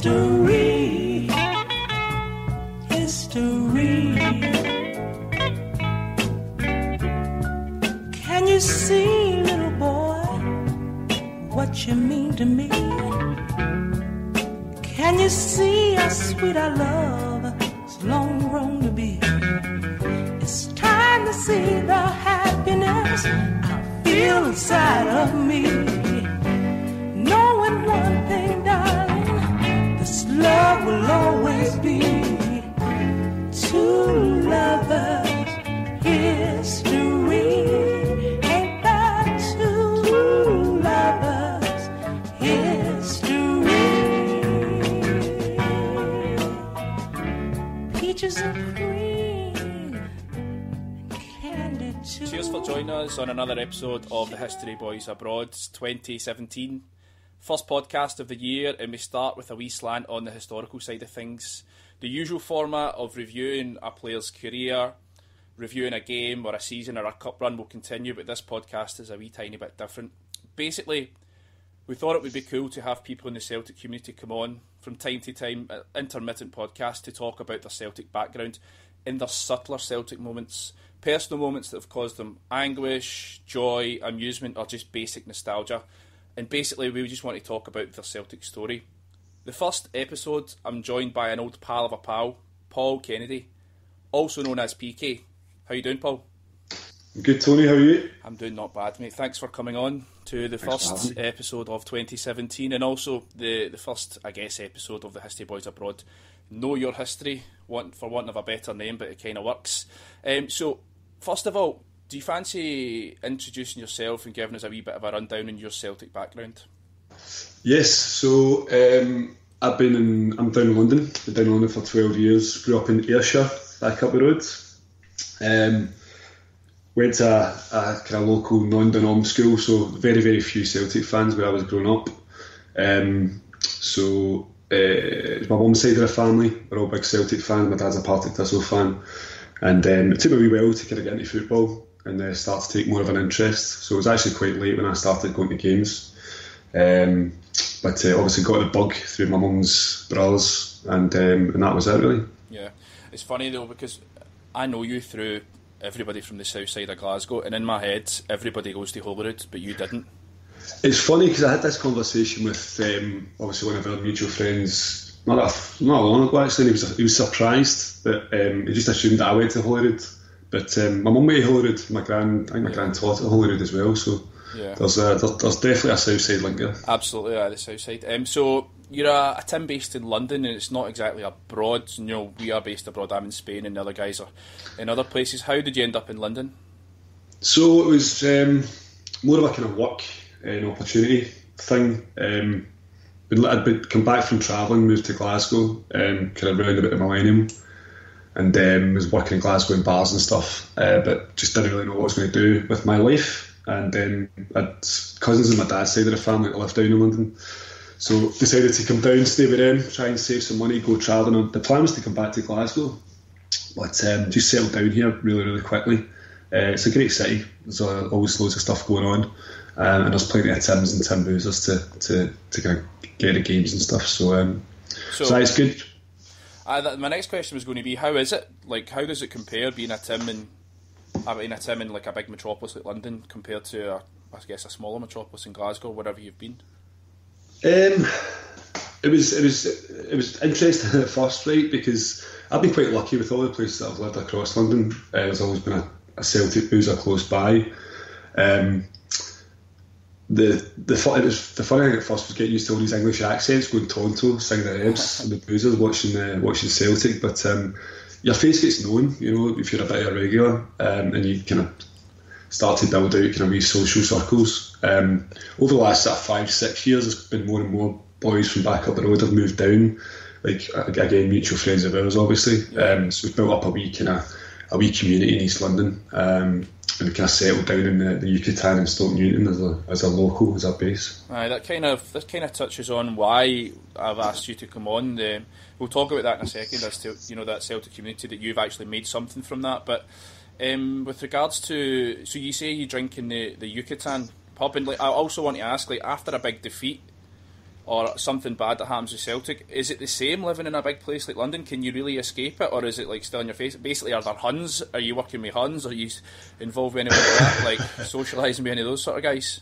History, history. Can you see, little boy, what you mean to me? Can you see how sweet our love has long grown to be? It's time to see the happiness I feel inside of me. Knowing one thing, darling, this love will always be two lovers. History, ain't that two lovers? History, peaches and cream, candy too. Cheers for joining us on another episode of the History Boys Abroad 2017. First podcast of the year, and we start with a wee slant on the historical side of things. The usual format of reviewing a player's career, reviewing a game or a season or a cup run will continue, but this podcast is a wee tiny bit different. Basically, we thought it would be cool to have people in the Celtic community come on from time to time, intermittent podcast, to talk about their Celtic background in their subtler Celtic moments, personal moments that have caused them anguish, joy, amusement, or just basic nostalgia. And basically, we just want to talk about their Celtic story. The first episode, I'm joined by an old pal of a pal, Paul Kennedy, also known as PK. How you doing, Paul? Good, Tony. How are you? I'm doing not bad, mate. Thanks for coming on to the first episode of 2017, and also the first, I guess, episode of the History Boys Abroad. Know Your History, for want of a better name, but it kind of works. So, first of all, do you fancy introducing yourself and giving us a wee bit of a rundown on your Celtic background? Yes. So, I'm down in London. Been down in London for 12 years. Grew up in Ayrshire, back up the road. Went to a kind of local non-denom school, so very, very few Celtic fans where I was growing up. So it's my mum's side of the family. We're all big Celtic fans. My dad's a Partick Thistle fan. And it took me a wee while to kind of get into football and start to take more of an interest. So it was actually quite late when I started going to games. But obviously got the bug through my mum's brothers, and that was it, really. Yeah, it's funny though, because I know you through everybody from the south side of Glasgow, and in my head everybody goes to Holyrood, but you didn't. It's funny because I had this conversation with obviously one of our mutual friends not long ago actually, and he was surprised that he just assumed that I went to Holyrood, but my mum went to Holyrood. I think my gran taught at Holyrood as well, so yeah. There's definitely a south side link there. Absolutely, the south side. So you're a team based in London, and it's not exactly abroad. You know, we are based abroad. I'm in Spain, and the other guys are in other places. How did you end up in London? So it was more of a kind of work opportunity thing. I'd come back from travelling, moved to Glasgow, kind of round about the millennium, and was working in Glasgow in bars and stuff, but just didn't really know what I was going to do with my life. And I had cousins on my dad's side of the family that lived down in London, so decided to come down, stay with them, try and save some money, go travelling. The plan was to come back to Glasgow, but just settled down here really, really quickly. It's a great city. There's always loads of stuff going on, and there's plenty of Tims and Tim Boozers to kind of get the games and stuff. So it's good. My next question was going to be, how is it? Like, how does it compare being a Tim in like a big metropolis like London compared to I guess a smaller metropolis in Glasgow, wherever you've been? It was interesting at first, right? Because I've been quite lucky with all the places that I've lived across London. There's always been a Celtic boozer close by. The funny thing at first was getting used to all these English accents, going Tonto, singing the Ebbs, and the boozers watching Celtic. But your face gets known, you know, if you're a bit of a regular, and you kind of start to build out kind of wee social circles. Over the last 5-6 years, there's been more and more boys from back up the road have moved down. Like, again, mutual friends of ours, obviously. So we've built up a wee community in East London, and we kind of settled down in the Yucatan and Stoke Newington as a local, as a base. Aye, that kind of touches on why I've asked you to come on. We'll talk about that in a second, as to, you know, that Celtic community, that you've actually made something from that. But with regards to, so you say you drink in the Yucatan pub, and like, I also want to ask, like, after a big defeat or something bad that happens with Celtic, is it the same living in a big place like London? Can you really escape it, or is it like still in your face? Basically, are there Huns? Are you working with Huns? Are you involved with anyone like that, like socialising with any of those sort of guys?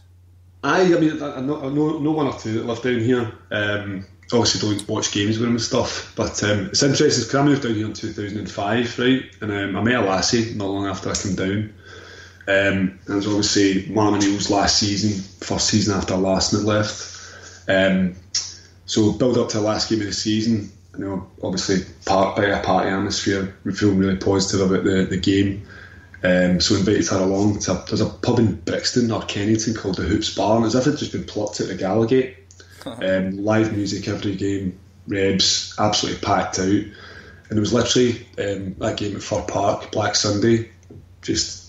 I mean, I know one or two that live down here. Obviously don't watch games with them and stuff, but it's interesting because I moved down here in 2005, right? And I met a lassie not long after I came down. And it was obviously Marm and Neil's last season, first season after Larson had left. So build up to the last game of the season, you know, obviously party atmosphere, we feel really positive about the game. So invited her along. There's a pub in Brixton or Kennington called the Hoops Bar, and as if it's just been plucked out of Gallowgate. Live music every game, rebs, absolutely packed out. And it was literally that game at Fir Park, Black Sunday, just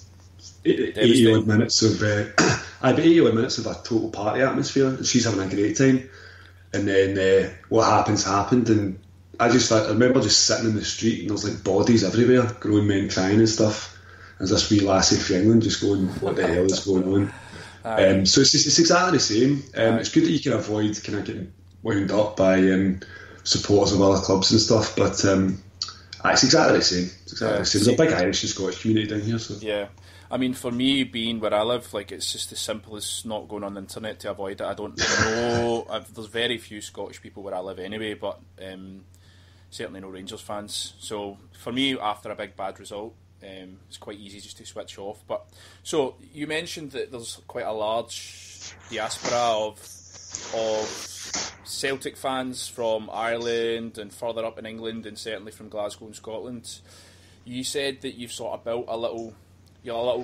80 odd minutes of about 80 odd minutes of a total party atmosphere, and she's having a great time. And then what happened, and I remember just sitting in the street, and there was like bodies everywhere, grown men crying and stuff. There's this wee lassie from England just going, what the hell is going on? So it's exactly the same. It's good that you can avoid kind of getting wound up by supporters of other clubs and stuff, but it's exactly the same. There's a big Irish and Scottish community down here. So. Yeah. I mean, for me, being where I live, like, it's just as simple as not going on the internet to avoid it. I don't know. There's very few Scottish people where I live anyway, but certainly no Rangers fans. So for me, after a big bad result, it's quite easy just to switch off. But so you mentioned that there's quite a large diaspora of Celtic fans from Ireland and further up in England, and certainly from Glasgow and Scotland. You said that you've sort of built a little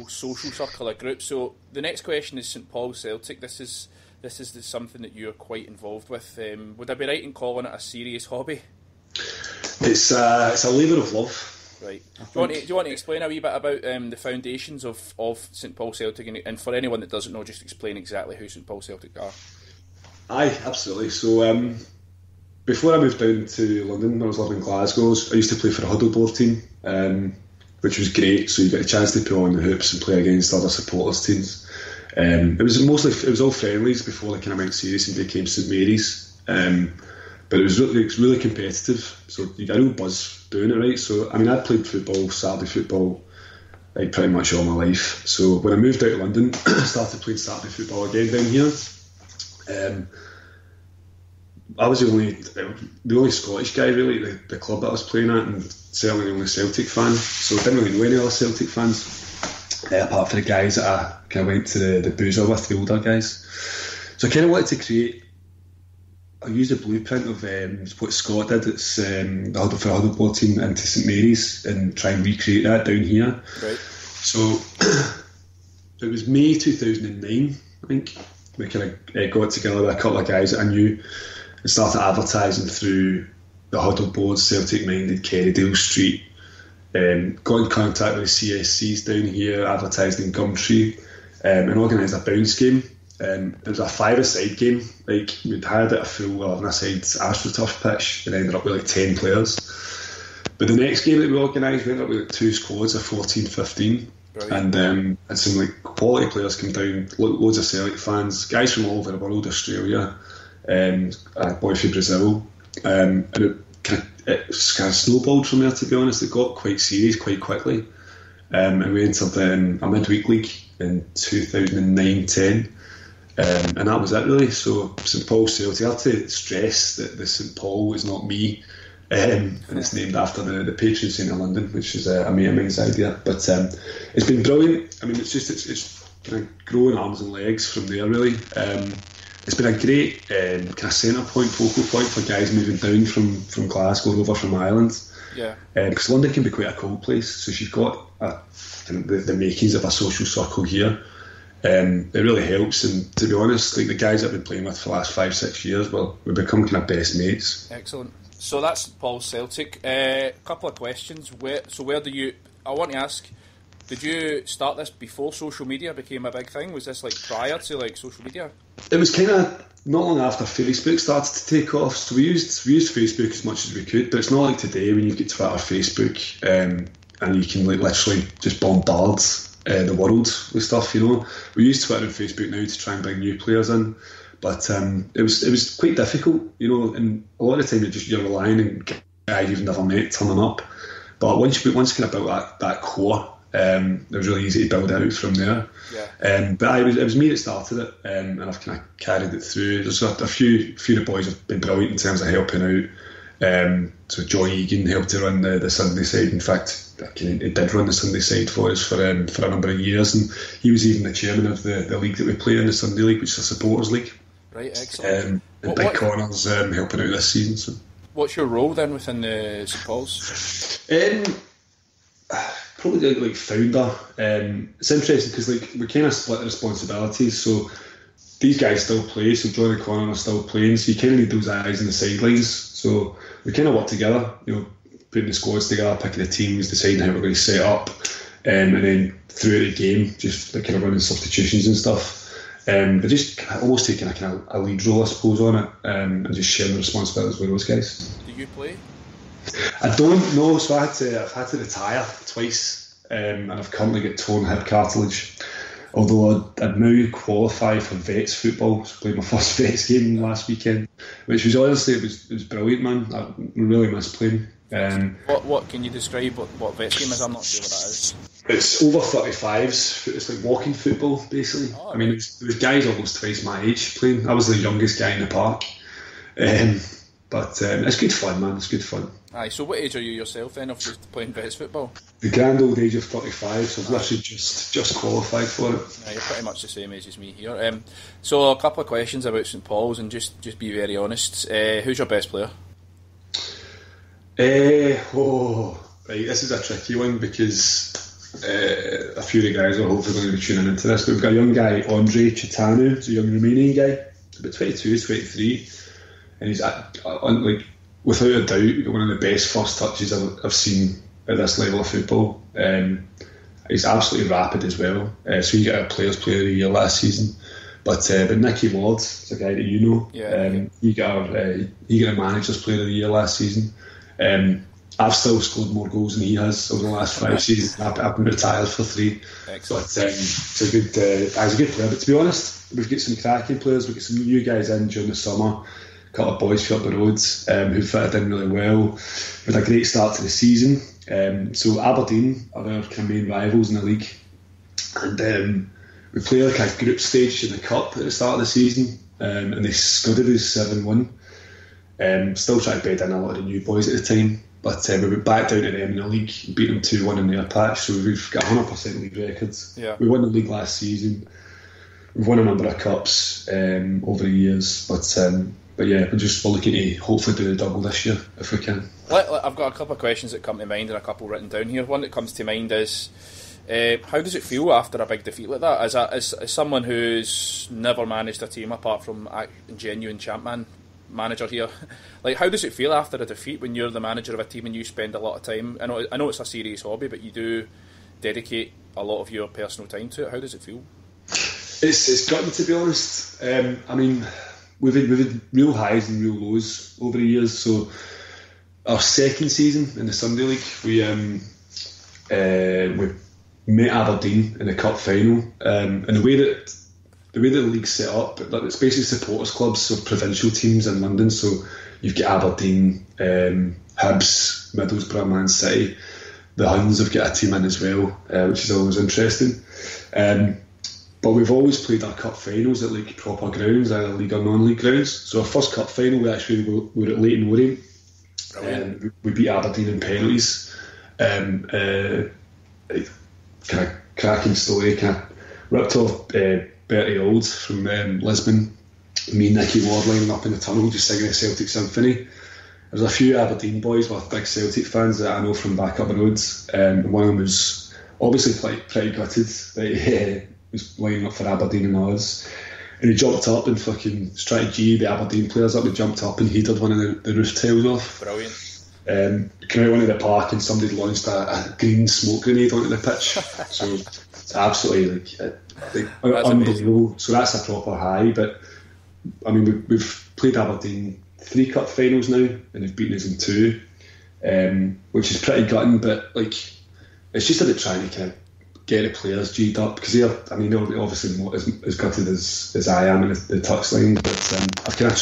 social circle, a group. So the next question is St Paul Celtic. This is something that you're quite involved with. Would I be right in calling it a serious hobby? It's a labour of love. Right. Do you want to explain a wee bit about the foundations of St Paul Celtic, and for anyone that doesn't know, just explain exactly who St Paul Celtic are? Aye, absolutely. So before I moved down to London, I was living in Glasgow. I used to play for a huddle board team, which was great. So you get a chance to put on the hoops and play against other supporters teams. It was all friendlies before they kind of went serious and became St Mary's. But it was really competitive. So you got a real buzz doing it, right? So I mean, I'd played football, Saturday football, like pretty much all my life. So when I moved out to London, I started playing Saturday football again down here. I was the only Scottish guy really at the club that I was playing at, and certainly the only Celtic fan. So I didn't really know any other Celtic fans, apart from the guys that I kind of went to the boozer with, the older guys. So I kind of wanted to create. I used a blueprint of what Scott did. It's the huddle for a huddle board team into St Mary's, and try and recreate that down here. Right. So it was May 2009, I think. We kind of got together with a couple of guys that I knew and started advertising through the huddle boards, Celtic Minded, Kerrydale Street. Got in contact with the CSCs down here, advertised in Gumtree, and organised a bounce game. It was a 5-a-side game. Like, we'd hired a full 11-a-side AstroTurf pitch and ended up with like 10 players. But the next game that we organised, we ended up with 2 squads of 14, 15. Right. And some like quality players come down, loads of Celtic fans, guys from all over the world, Australia, a boy from Brazil, and it kind of snowballed from there, to be honest. It got quite serious quite quickly, and we entered a midweek league in 2009-10, and that was it really. So St Paul Celtic, I have to stress that the St Paul is not me. And it's named after the patron saint of London, which is a mate of mine's idea. But it's been brilliant. I mean, it's kind of growing arms and legs from there, really. It's been a great kind of centre point, focal point for guys moving down from Glasgow over from Ireland. Yeah. Because London can be quite a cold place, so she's got the makings of a social circle here. It really helps, and to be honest, like the guys I've been playing with for the last 5-6 years, well, we've become kind of best mates. Excellent. So that's Paul Celtic. A couple of questions. Where do you? I want to ask. Did you start this before social media became a big thing? Was this like prior to like social media? It was kind of not long after Facebook started to take off. So we used Facebook as much as we could, but it's not like today when you get Twitter, Facebook, and you can like literally just bombard the world with stuff. You know, we use Twitter and Facebook now to try and bring new players in. But it was quite difficult, and a lot of the time you're relying on guys you've never met turning up. But once kind of built that core, it was really easy to build out from there. Yeah. But it was me that started it, and I've kind of carried it through. There's a few of the boys have been brilliant in terms of helping out. So Joy Egan helped to run the Sunday side. In fact, he did run the Sunday side for us for a number of years, and he was even the chairman of the league that we play in, the Sunday League, which is a supporters league. Right, excellent. And Big Connor's helping out this season. So. What's your role then within the St Paul's? Probably like founder. It's interesting because we kind of split the responsibilities. So these guys still play. So John and Connor are still playing. So you kind of need those eyes on the sidelines. So we kind of work together. Putting the squads together, picking the teams, deciding how we're going to set up, and then throughout the game, just kind of running substitutions and stuff. But just almost taking a kind of a lead role, I suppose, on it, and just sharing the responsibilities with those guys. Do you play? I don't know, so I've had to retire twice, and I've currently got torn hip cartilage. Although I'd now qualify for vets football, so played my first vets game last weekend, which was honestly it was brilliant, man. I really miss playing. What can you describe what vets game is? I'm not sure what that is. It's over 35s. It's like walking football, basically. Oh, I mean, there was guys almost twice my age playing. I was the youngest guy in the park. But it's good fun, man. It's good fun. Aye, so what age are you yourself then of just playing vets football? The grand old age of 35, so I've literally just qualified for it. Aye, you're pretty much the same age as me here. So a couple of questions about St Paul's, and just be very honest. Who's your best player? Right, this is a tricky one because a few of the guys are hopefully going to be tuning into this, but we've got a young guy, Andre Cetanu, he's a young Romanian guy, about 22, 23, and he's without a doubt one of the best first touches I've seen at this level of football. He's absolutely rapid as well, so he got a Players Player of the Year last season. But Nicky Ward is a guy that you know. Yeah. He got a Managers Player of the Year last season. I've still scored more goals than he has over the last 5 seasons. I've been retired for 3. Excellent. But he's a good player. But to be honest, we've got some cracking players. We've got some new guys in during the summer. A couple of boys up the roads who fitted in really well. We had a great start to the season. So Aberdeen are our kind of main rivals in the league, and we play like a group stage in the cup at the start of the season, and they scudded us 7-1. Still trying to bed in a lot of the new boys at the time, but we went back down to them in the league and beat them 2-1 in their patch, so we've got 100% league records. Yeah. We won the league last season. We've won a number of cups over the years, but yeah, we're looking to hopefully do the double this year if we can. I've got a couple of questions that come to mind and a couple written down here. One that comes to mind is, how does it feel after a big defeat like that? As someone who's never managed a team apart from a genuine champman manager here, like, how does it feel after a defeat when you're the manager of a team and you spend a lot of time? I know it's a serious hobby, but you do dedicate a lot of your personal time to it. How does it feel? It's gutting, to be honest. I mean, we've had real highs and real lows over the years. So our second season in the Sunday League, we met Aberdeen in the cup final, and the way that the league's set up, it's basically supporters clubs of provincial teams in London. So you've got Aberdeen, Hibs, Middlesbrough, Man City. The Huns have got a team in as well, which is always interesting. But we've always played our cup finals at like proper grounds, either league or non-league grounds. So our first cup final, we were at Leyton Orient. We beat Aberdeen in penalties. Kind of cracking story. Kind of ripped off Bertie Auld from Lisbon. Me and Nicky Ward lining up in the tunnel, just singing a Celtic symphony. There's a few Aberdeen boys with big Celtic fans that I know from back up the roads. One of them was obviously pretty gutted that was lining up for Aberdeen and us, and he jumped up and fucking tried to G the Aberdeen players up. He jumped up and heated one of the roof tiles off. Brilliant. Came out onto the park and somebody launched a green smoke grenade onto the pitch. So it's absolutely unbelievable. Amazing. So that's a proper high. But I mean, we've played Aberdeen 3 cup finals now, and they've beaten us in 2, which is pretty gutting. But like, it's just about trying to kind of get the players G'd up, because they're obviously not as gutted as I am in the touchline, but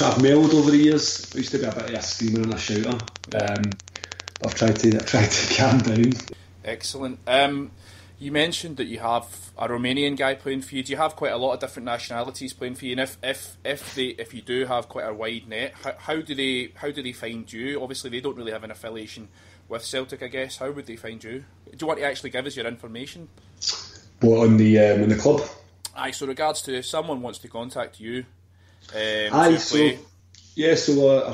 I've mellowed over the years. I used to be a bit of a screamer and a shouter, but I've tried to calm down. Excellent. You mentioned that you have a Romanian guy playing for you. Do you have quite a lot of different nationalities playing for you? And if you do have quite a wide net, how do they find you? Obviously, they don't really have an affiliation with Celtic, I guess. How would they find you? Do you want to actually give us your information? What, on the club? Aye, so regards to if someone wants to contact you so our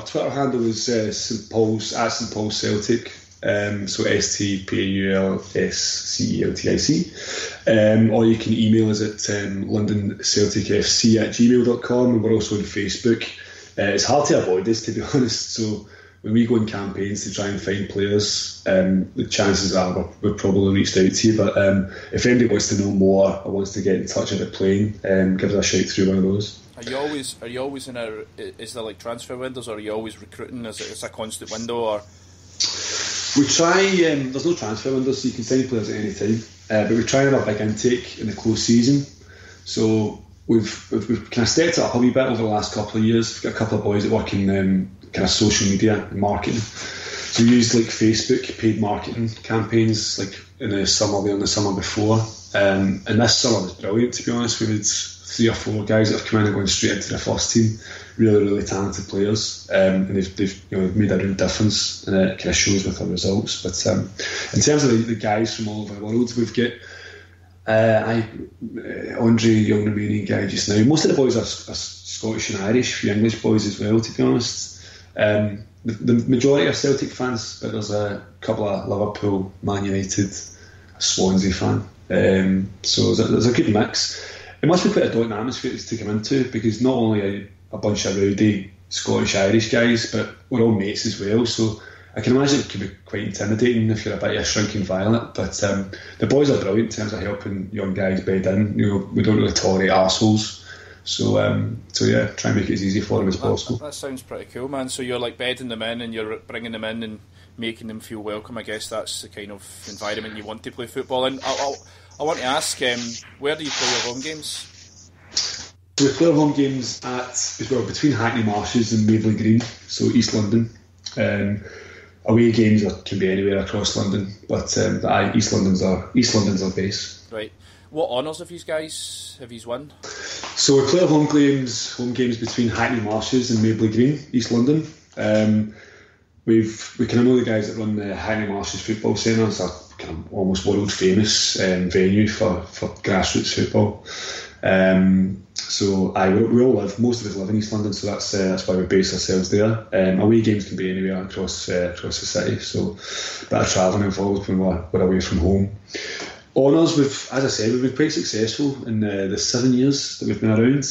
Twitter handle is St Paul's, at St Paul's Celtic, so STPAULSCELTIC, or you can email us at londoncelticfc@gmail.com, and we're also on Facebook. It's hard to avoid this, to be honest, so when we go on campaigns to try and find players, the chances are we've probably reached out to you. But if anybody wants to know more or wants to get in touch about playing, give us a shout through one of those. Are you always in a? Is there like transfer windows, or are you always recruiting? Is it a constant window, or? We try. There's no transfer windows, so you can sign players at any time. But we try and have a big intake in the close season. So we've kind of stepped it up a wee bit over the last couple of years. We've got a couple of boys that work in kind of social media and marketing. So we used like Facebook paid marketing campaigns like in the summer before. And this summer was brilliant, to be honest. We had 3 or 4 guys that have come in and gone straight into the first team. Really, really talented players, and they've made a real difference, and it kind of shows with our results. But in terms of the guys from all over the world, we've got Andre, young Romanian guy just now. Most of the boys are Scottish and Irish, a few English boys as well, to be honest. The majority are Celtic fans, but there's a couple of Liverpool, Man United, a Swansea fan. So there's a good mix. It must be quite a daunting atmosphere to come into, because not only are you a bunch of rowdy Scottish Irish guys, but we're all mates as well. So I can imagine it can be quite intimidating if you're a bit of a shrinking violet. But the boys are brilliant in terms of helping young guys bed in. We don't really tolerate arseholes. So yeah, try and make it as easy for them as possible. That sounds pretty cool, man. So you're like bedding them in, and you're bringing them in and making them feel welcome. I guess that's the kind of environment you want to play football in. I want to ask, where do you play your home games? We play our home games between Hackney Marshes and Mabley Green, so East London. Away games can be anywhere across London, but East London's our base. Right. What honours have you guys won? So we play our home games between Hackney Marshes and Mabley Green, East London. We kind of know the guys that run the Hackney Marshes Football Centre. It's a kind of almost world famous venue for grassroots football. So most of us live in East London, so that's why we base ourselves there. Away games can be anywhere across the city, so a bit of travelling involved when we're away from home. Honours, as I said, we've been quite successful in the 7 years that we've been around.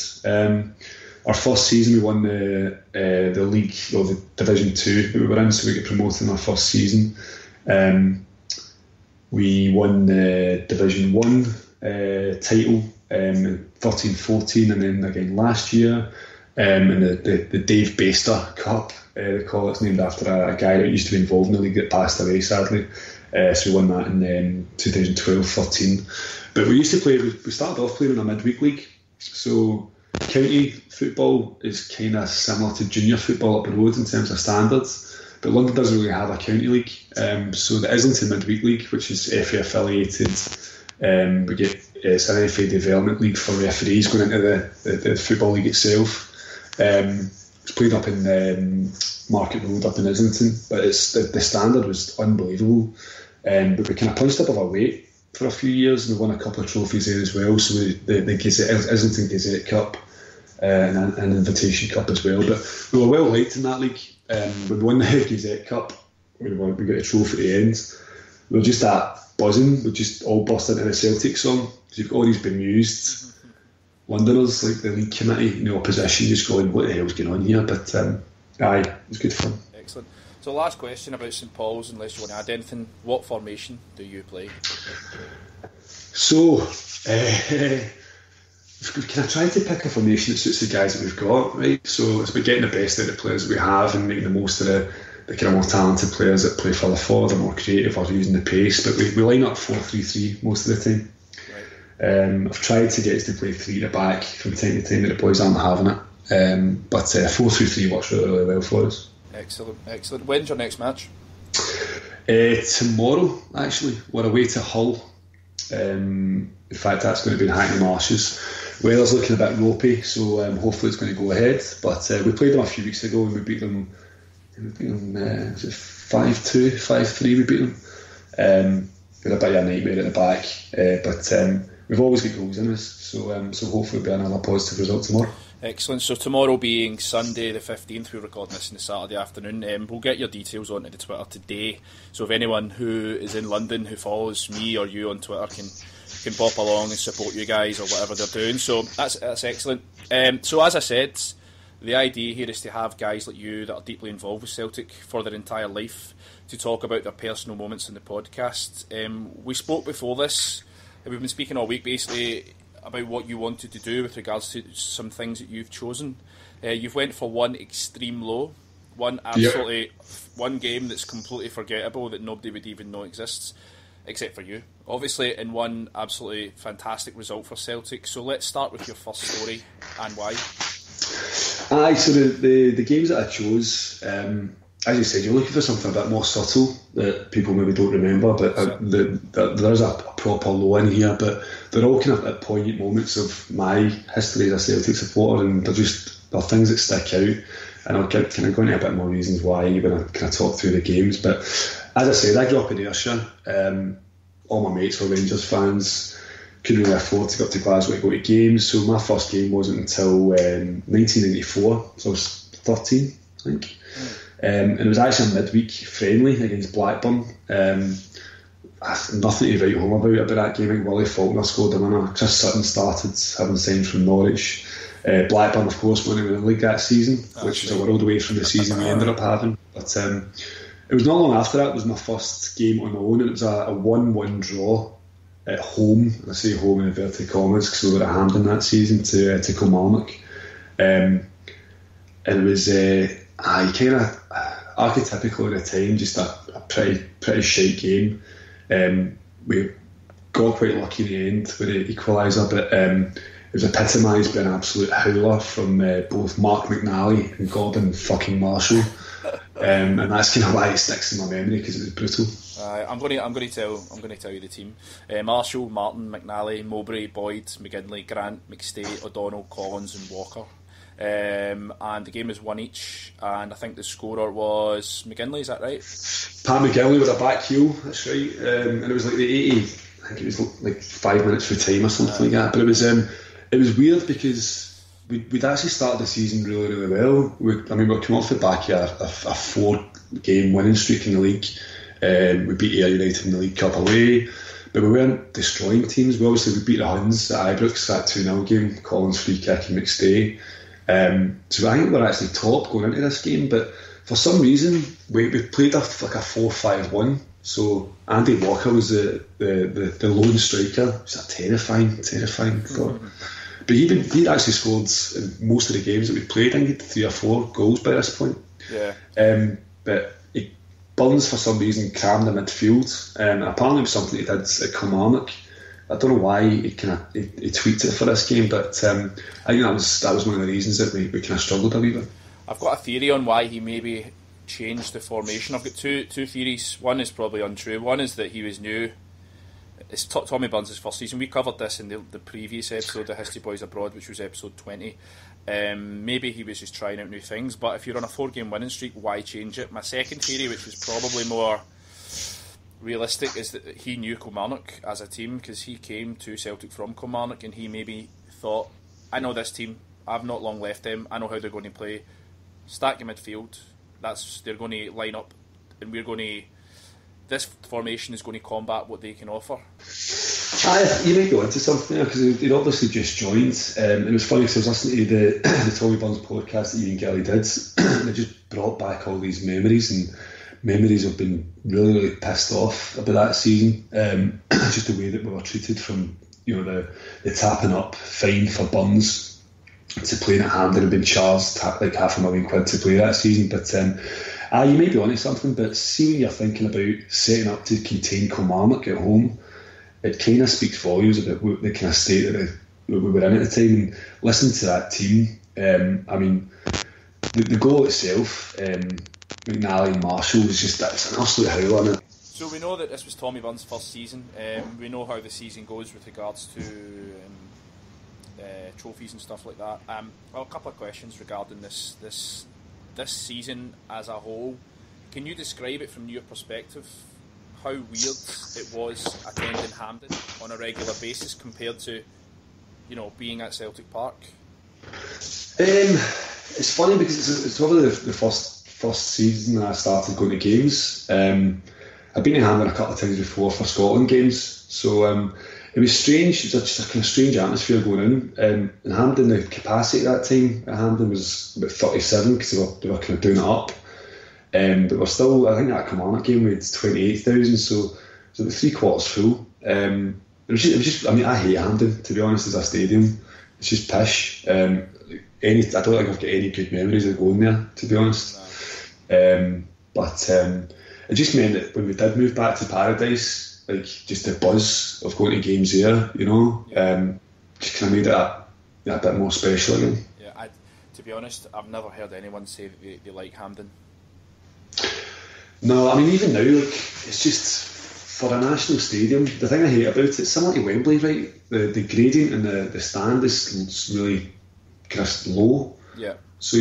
Our first season we won the league, or the Division 2 that we were in, so we got promoted in our first season. We won the Division 1 title in 13-14, and then again last year in the Dave Baster Cup, they call it. It's named after a guy that used to be involved in the league that passed away sadly. So we won that in 2012-13. But we started off playing in a midweek league, so county football is kind of similar to junior football up the road in terms of standards, but London doesn't really have a county league. So the Islington Midweek League, which is FA affiliated, we get it's an FA development league for referees going into the football league itself. It's played up in Market Road up in Islington, but the standard was unbelievable. But we kind of punched above our weight for a few years, and we won a couple of trophies there as well. So the Islington Gazette Cup and an Invitation Cup as well. But we were well liked in that league. When we won the Gazette Cup, we got a trophy at the end. We were just buzzing. We just all burst into the Celtic song. So you've got all these bemused Londoners, like the league committee, opposition, just going, what the hell's going on here? But it was good fun. Excellent. So last question about St Paul's, unless you want to add anything, what formation do you play? So, can I try to pick a formation that suits the guys that we've got, right? So it's about getting the best out of the players that we have and making the most of the kind of more talented players that play further forward, are more creative or using the pace. But we line up 4-3-3 most of the time. I've tried to get us to play 3 at the back from time to time, but the boys aren't having it. But 4-3-3 works really, really well for us. Excellent. When's your next match? Tomorrow, actually. We're away to Hull. In fact, that's going to be in Hackney Marshes. Weather's looking a bit ropey, so hopefully it's going to go ahead. But we played them a few weeks ago and we beat them. Was it 5-2, 5-3? We beat them. We had a bit of a nightmare at the back, but we've always got goals in us, so hopefully it'll be another positive result tomorrow. Excellent. So tomorrow being Sunday the 15th, we're recording this on the Saturday afternoon. We'll get your details onto the Twitter today, so if anyone who is in London who follows me or you on Twitter can pop along and support you guys or whatever they're doing. So that's excellent. So as I said, the idea here is to have guys like you that are deeply involved with Celtic for their entire life to talk about their personal moments in the podcast. We spoke before this, and we've been speaking all week basically about what you wanted to do with regards to some things that you've chosen. You've went for one extreme low, one game that's completely forgettable that nobody would even know exists, except for you, obviously, and one absolutely fantastic result for Celtic. So let's start with your first story and why. So the games that I chose, as you said, you're looking for something a bit more subtle that people maybe don't remember, but there's a proper low in here, but they're all kind of at poignant moments of my history as a Celtic supporter, and they're things that stick out, and I'll kind of go into a bit more reasons why when I kind of talk through the games. But as I said, I grew up in Ayrshire. All my mates were Rangers fans, couldn't really afford to go up to Glasgow to go to games, so my first game wasn't until 1994, so I was 13, I think. And it was actually a midweek friendly against Blackburn. Nothing to write home about that game. I think Willie Faulkner scored the winner. Chris Sutton started, having signed from Norwich. Blackburn, of course, won the league that season, which was a world away from the season we ended up having. But it was not long after that. It was my first game on my own, and it was a 1-1 draw at home. I say home in inverted commas because we were at Hampden that season to Kilmarnock. And it was kind of archetypical at the time, just a pretty shite game. We got quite lucky in the end with the equaliser, but it was epitomised by an absolute howler from both Mark McNally and Gordon fucking Marshall. And that's kind of why it sticks in my memory, because it was brutal. I'm going to tell you the team: Marshall, Martin, McNally, Mowbray, Boyd, McGinley, Grant, McStay, O'Donnell, Collins, and Walker. And the game was 1 each, and I think the scorer was McGinley. Is that right? Pat McGinley with a back heel. That's right. And it was like the 80. I think it was like 5 minutes for time or something like that. But it was weird because we'd actually started the season really, really well. We're coming off the back of a 4-game winning streak in the league. We beat Ayr United in the League Cup away, but we weren't destroying teams. We beat the Huns at Ibrox, that 2-0 game, Collins free kick and McStay. So I think we're actually top going into this game, but for some reason we played like a 4-5-1. So Andy Walker was the lone striker. He's terrifying God. But he'd actually scored in most of the games that we played. I think he had 3 or 4 goals by this point. Yeah. But Burns for some reason crammed the midfield, and apparently it was something he did at Kilmarnock. I don't know why he tweaked it for this game, but I think that was one of the reasons that we kind of struggled a wee bit. I've got a theory on why he maybe changed the formation. I've got two theories. One is probably untrue. One is that he was new. It's Tommy Burns' first season. We covered this in the previous episode of History Boys Abroad, which was episode 20. Maybe he was just trying out new things, but if you're on a 4-game winning streak, why change it? My second theory, which was probably more realistic, is that he knew Kilmarnock as a team, because he came to Celtic from Kilmarnock, and he maybe thought, I know this team, I've not long left them, I know how they're going to play, stack your midfield, they're going to line up, and this formation is going to combat what they can offer. You might go into something there, because he'd obviously just joined, and it was funny because I was listening to the Tommy Burns podcast that Ian Gilly did, and it just brought back all these memories of being really, really pissed off about that season. Just the way that we were treated, from the tapping up fine for Burns to playing at Hampden and being charged like £500,000 to play that season. But you may be onto something, but see when you're thinking about setting up to contain Kilmarnock at home, it kind of speaks volumes about the kind of state that we were in at the time. And listen to that team. I mean, the goal itself, McNally and Marshall, was just it's an absolute howler, isn't it? So we know that this was Tommy Byrne's first season. We know how the season goes with regards to trophies and stuff like that. Well, a couple of questions regarding this season as a whole. Can you describe it from your perspective? How weird it was attending Hampden on a regular basis compared to, being at Celtic Park? It's funny because it's probably the first season that I started going to games. I've been to Hampden a couple of times before for Scotland games, so it was strange. It was just a kind of strange atmosphere going in. In Hampden, the capacity at that time at Hampden was about 37 because they were kind of doing it up. But we're still, I think that Kilmarnock game we had 28,000, so it was about 3/4 full. It was just, I mean, I hate Hampden, to be honest, as a stadium. It's just pish. I don't think I've got any good memories of going there, to be honest. No. But it just meant that when we did move back to Paradise, like just the buzz of going to games there, just kind of made it a bit more special again. Yeah, to be honest, I've never heard anyone say that they like Hampden. No, I mean, even now, like, it's just for a national stadium. The thing I hate about it, similar to Wembley, right? The gradient and the stand is really kind of low. Yeah. So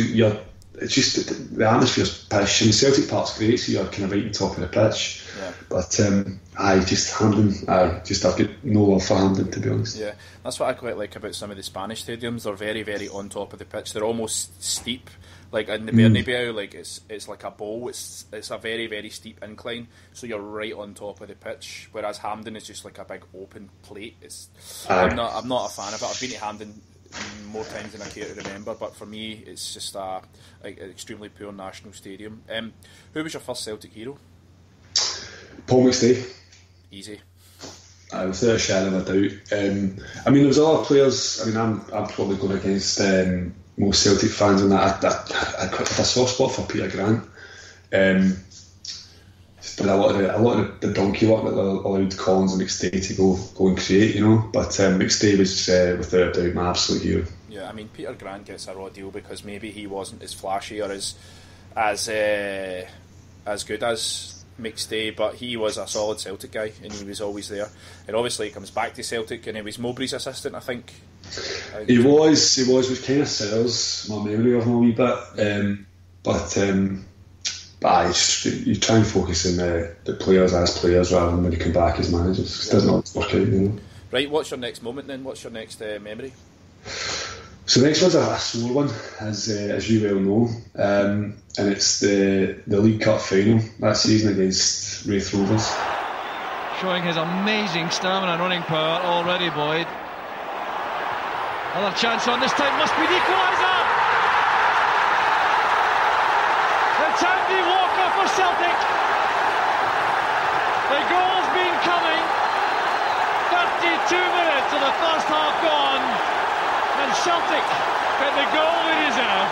it's just the atmosphere's pish. I mean, Celtic Park's great, so you're kind of right on top of the pitch. Yeah. But Hampden, I've got no love for Hampden, to be honest. Yeah, that's what I quite like about some of the Spanish stadiums. They're very, very on top of the pitch. They're almost steep. Like in the Bernabeu, like it's like a bowl. It's a very, very steep incline, so you're right on top of the pitch. Whereas Hampden is just like a big open plate. I'm not a fan of it. I've been to Hampden more times than I care to remember, but for me, it's just an extremely poor national stadium. Who was your first Celtic hero? Paul McStay. Easy. Without a shadow of a doubt. I mean, there was other players. I mean, I'm probably going against most Celtic fans in that. I got a soft spot for Peter Grant. But a lot of the donkey work that allowed Collins and McStay to go and create, But McStay was without a doubt my absolute hero. Yeah, I mean, Peter Grant gets a raw deal because maybe he wasn't as flashy or as good as McStay, but he was a solid Celtic guy and he was always there. And obviously he comes back to Celtic and he was Mowbray's assistant, I think. He was, which kind of sells my memory of him a wee bit. But you try and focus on the players as players rather than when you come back as managers. It doesn't always work out, Right, what's your next moment then? What's your next memory? So the next one's a sore one, as you well know, and it's the League Cup final that season against Raith Rovers. Showing his amazing stamina and running power already, Boyd. Another chance on this time, must be the equaliser! It's Andy Walker for Celtic. The goal's been coming. 32 minutes of the first half gone. And Celtic get the goal they deserve.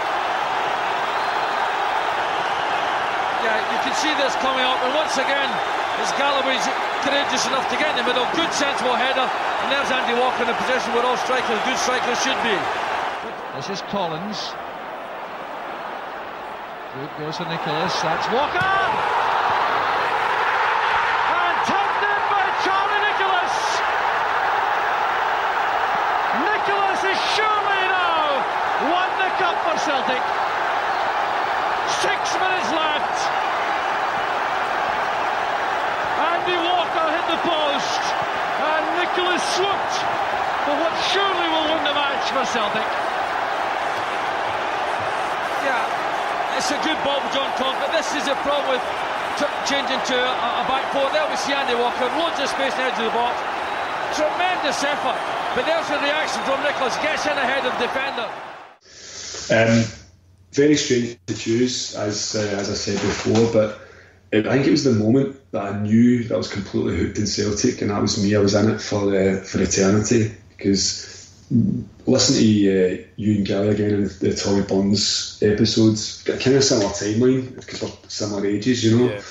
Yeah, you can see this coming up, and once again, as Galloway's courageous enough to get in the middle, good sensible header, and there's Andy Walker in a position where all strikers, good strikers, should be. This is Collins. Good goes for Nicholas, that's Walker! And tapped in by Charlie Nicholas! Nicholas is surely now won the cup for Celtic. 6 minutes left. Andy Walker hit the post and Nicholas swooped for what surely will win the match for Celtic. Yeah, it's a good ball for John Collins, but this is a problem with changing to a back four. There we see Andy Walker, loads of space on the edge of the box. Tremendous effort. But there's a reaction from Nicholas, gets in ahead of the defender. Very strange to choose, as I said before, but I think it was the moment that I knew that I was completely hooked in Celtic, and that was me. I was in it for eternity, because listening to you and Gary again in the Tommy Byrne's episodes, got a kind of similar timeline, because we're similar ages, Yeah.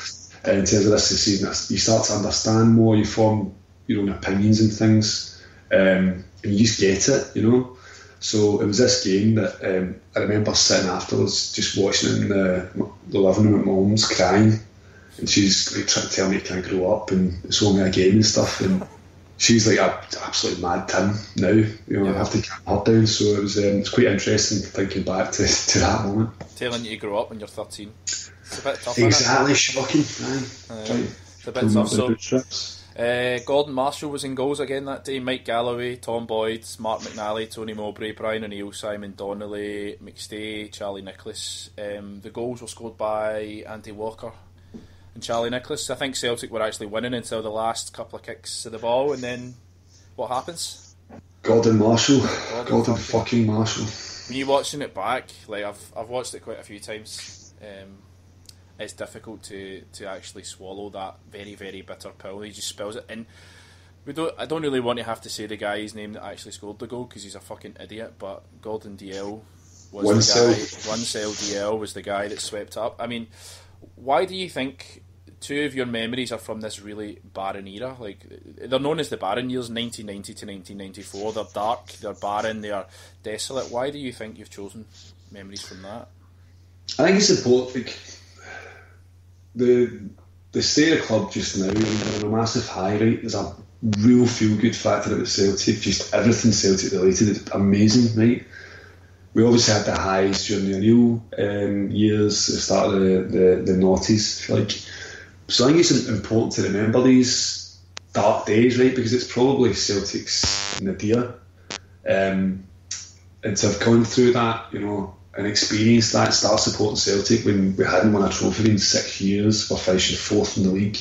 In terms of this season, you start to understand more, you form your own opinions and things, and you just get it, you know. So it was this game that I remember sitting afterwards, just watching it in the living room at my mum's, crying, and she's like trying to tell me to kind of grow up and it's only a game and stuff, and she's like absolutely mad Tim now, you know. I have to calm her down. So it was quite interesting thinking back to that moment. Telling you to grow up when you're 13. It's a bit tough. Exactly, shocking. It's a bit tough. So, Gordon Marshall was in goals again that day. Mike Galloway, Tom Boyd, Mark McNally, Tony Mowbray, Brian O'Neill, Simon Donnelly, McStay, Charlie Nicholas. The goals were scored by Andy Walker and Charlie Nicholas. I think Celtic were actually winning until the last couple of kicks of the ball, and then what happens? Gordon Marshall. Gordon fucking Marshall. When you're watching it back, like I've watched it quite a few times. It's difficult to actually swallow that very, very bitter pill. He just spills it, and I don't really want to have to say the guy's name that actually scored the goal because he's a fucking idiot. But Gordon DL was the guy. One cell DL was the guy that swept up. I mean, why do you think two of your memories are from this really barren era? Like, they're known as the barren years, 1990 to 1994. They're dark, they're barren, they are desolate. Why do you think you've chosen memories from that? I think it's important. Like, the state of the club just now, they're on a massive high, right? There's a real feel-good factor about Celtic. Just everything Celtic related is amazing, right? We obviously had the highs during the O'Neill years, the start of the noughties, I feel like. So I think it's important to remember these dark days, right? Because it's probably Celtic's nadir. And to have gone through that, you know, and experienced that, start supporting Celtic when we hadn't won a trophy in 6 years, we're finishing fourth in the league.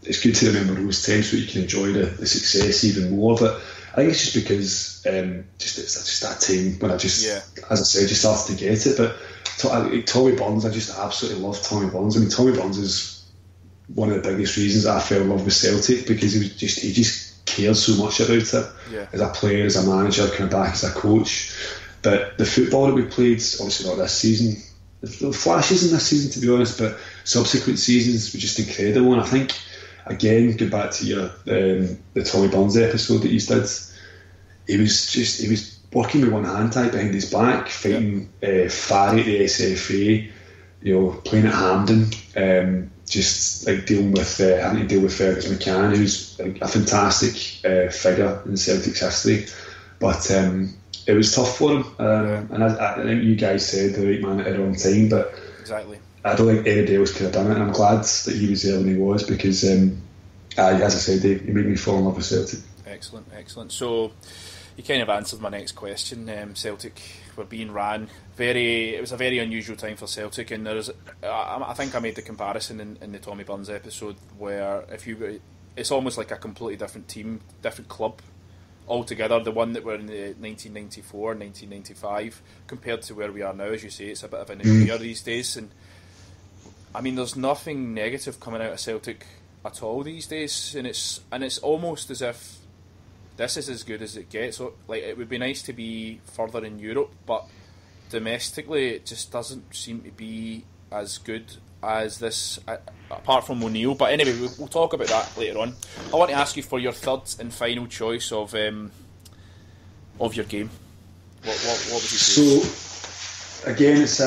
It's good to remember those times so you can enjoy the success even more. But I think it's just because it's just that time when I just, as I said, just started to get it. But Tommy Burns, I just absolutely love Tommy Burns. I mean, Tommy Burns is one of the biggest reasons I fell in love with Celtic, because he just cares so much about it as a player, as a manager, coming back as a coach. But the football that we played, obviously not this season, the flashes in this season to be honest, but subsequent seasons were just incredible. And I think, again, go back to your the Tommy Burns episode that you did, he was working with one hand tied behind his back, fighting Farry at the SFA, you know, playing at Hampden, just like dealing with having to deal with Fergus McCann, who's like a fantastic figure in Celtic's history. But it was tough for him, and I think you guys said the right man at the wrong time, but exactly. I don't think anybody else could have done it, and I'm glad that he was there when he was, because as I said, he made me fall in love with Celtic. Excellent. So you kind of answered my next question. Celtic were being ran it was a very unusual time for Celtic, and I think I made the comparison in the Tommy Burns episode where it's almost like a completely different team, different club altogether, the one that were in the 1994, 1995 compared to where we are now. As you say, it's a bit of an era these days, and I mean, there's nothing negative coming out of Celtic at all these days, and it's almost as if this is as good as it gets. So, like, it would be nice to be further in Europe, but domestically it just doesn't seem to be as good as this, apart from O'Neill. But anyway, we'll talk about that later on. I want to ask you for your third and final choice of your game. What would you say? So again, it's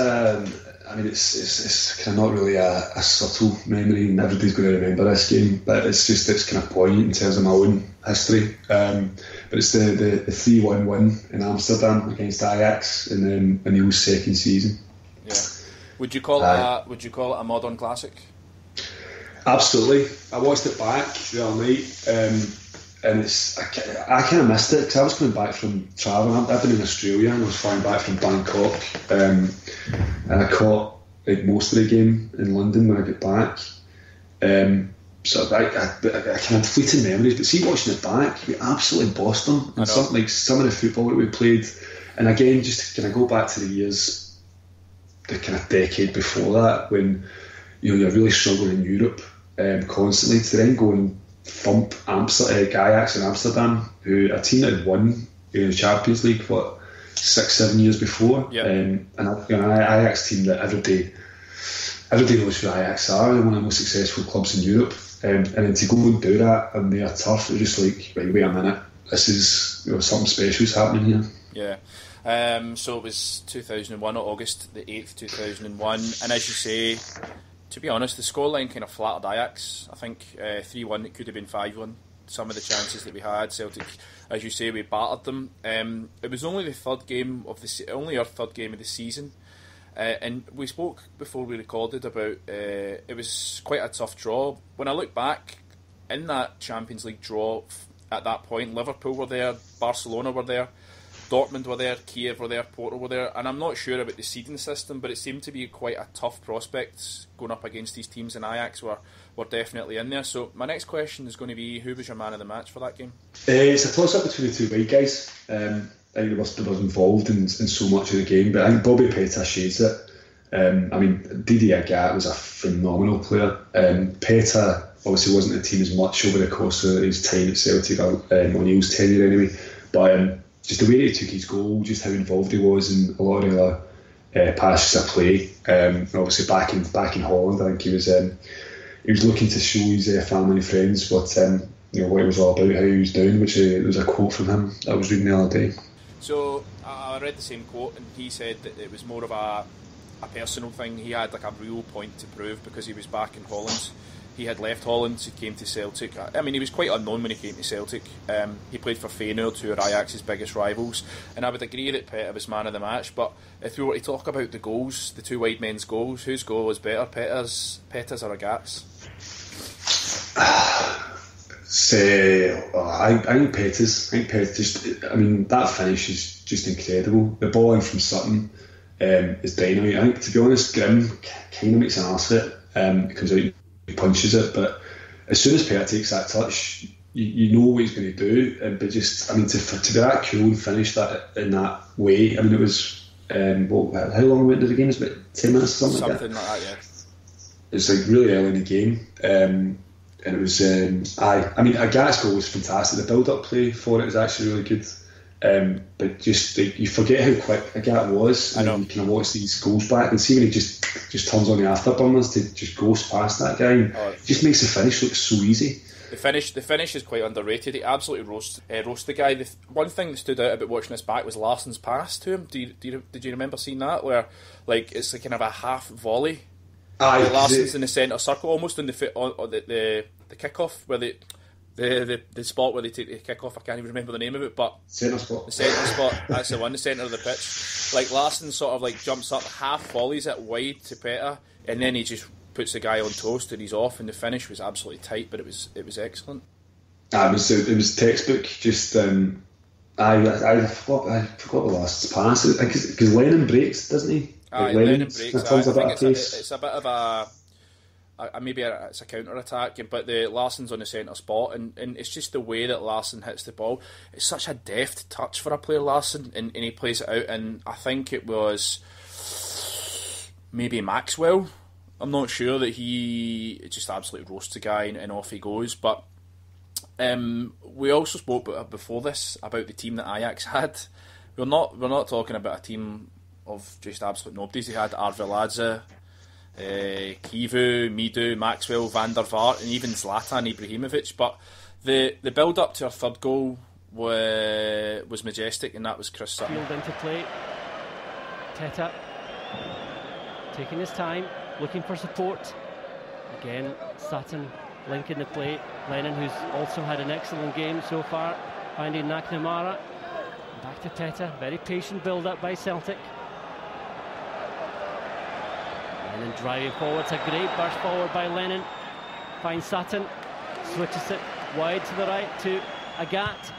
kind of not really a subtle memory, and everybody's going to remember this game, but it's kind of poignant in terms of my own history. But it's the 3-1 win in Amsterdam against Ajax in O'Neill's second season. Yeah. Would you call it a modern classic? Absolutely. I watched it back the other night, and I kind of missed it because I was coming back from travelling. I've been in Australia and I was flying back from Bangkok, and I caught like most of the game in London when I got back. So I kind of fleeting memories, but see, watching it back, we absolutely bossed them. And some of the football that we played, and again, just to kind of go back to the years, the kind of decade before that, when you're really struggling in Europe constantly, to then go and thump Ajax in Amsterdam, a team that had won the Champions League 6-7 years before, and an Ajax team that everybody knows who Ajax are. They're one of the most successful clubs in Europe, and then to go and do that on their turf, it was just like, right, wait a minute, this is, you know, something special's happening here. Yeah. So it was 2001, August the 8th, 2001, and as you say, to be honest, the scoreline kind of flattered Ajax. I think 3-1, it could have been 5-1. Some of the chances that we had, Celtic, as you say, we battered them. It was only our third game of the season, and we spoke before we recorded about it was quite a tough draw. When I look back in that Champions League draw at that point, Liverpool were there, Barcelona were there, Dortmund were there, Kiev were there, Porto were there, and I'm not sure about the seeding system, but it seemed to be quite a tough prospect going up against these teams, and Ajax were definitely in there. So my next question is going to be, who was your man of the match for that game? It's a toss-up between the two white guys. I think they was involved in so much of the game, but I think Bobby Peta shades it. I mean, Didier Agathe was a phenomenal player. Peta obviously wasn't a team as much over the course of his time at Celtic, O'Neill's tenure anyway, but just the way that he took his goal, just how involved he was in a lot of the other passes of play. Obviously back in Holland, I think he was looking to show his family and friends what what it was all about, how he was doing, which there was a quote from him I was reading the other day. So I read the same quote, and he said that it was more of a personal thing. He had like a real point to prove because he was back in Holland. He had left Holland, he came to Celtic. I mean, he was quite unknown when he came to Celtic. He played for Feyenoord, who are Ajax's biggest rivals, and I would agree that Peta was man of the match. But if we were to talk about the goals, the two wide men's goals, whose goal was better, Peta's or Agath's? I think Peta's. I think Peta's that finish is just incredible. The ball in from Sutton is dynamite. I think, to be honest, Grimm kind of makes an arse of it. He comes out, he punches it, but as soon as Peta takes that touch, you know what he's going to do. But just, to be that cool and finish that in that way. I mean, it was how long went into the game? It was about 10 minutes or something like that. Something like that, yeah. It's like really early in the game, and it was. Agath's goal was fantastic. The build-up play for it was actually really good. But just you forget how quick Agathe was, and you kind of watch these goals back and see when he just turns on the afterburners to just ghost past that guy. It just makes the finish look so easy. The finish is quite underrated. He absolutely roasts the guy. The one thing that stood out about watching this back was Larsson's pass to him. Did you remember seeing that, where like it's like kind of a half volley? Larsson's in the centre circle, almost on the kick-off where the spot where they take the kick-off. I can't even remember the name of it, but centre spot. The centre spot, that's the one, the centre of the pitch. Like Larsson sort of like jumps up, half volleys it wide to Peta, and then he just puts the guy on toast and he's off, and the finish was absolutely tight, but it was excellent. It was textbook. Just I forgot the last pass because Lennon breaks, doesn't he? Lennon breaks. I think it's a bit of a it's a counter attack, but the Larsson's on the centre spot, and it's just the way that Larsson hits the ball. It's such a deft touch for a player, Larsson, and he plays it out. And I think it was maybe Maxwell. I'm not sure that he just absolutely roasts the guy and off he goes. But we also spoke before this about the team that Ajax had. We're not talking about a team of just absolute nobodies. They had Arveladze, Kivu, Midu, Maxwell, Van der Vaart, and even Zlatan Ibrahimovic. But the build up to our third goal was majestic, and that was Chris Sutton. Field into play. Teta taking his time, looking for support. Again, Sutton linking the play. Lennon, who's also had an excellent game so far, finding McNamara. Back to Teta. Very patient build up by Celtic. Lennon driving forward. It's a great burst forward by Lennon. Finds Sutton. Switches it wide to the right to Agathe.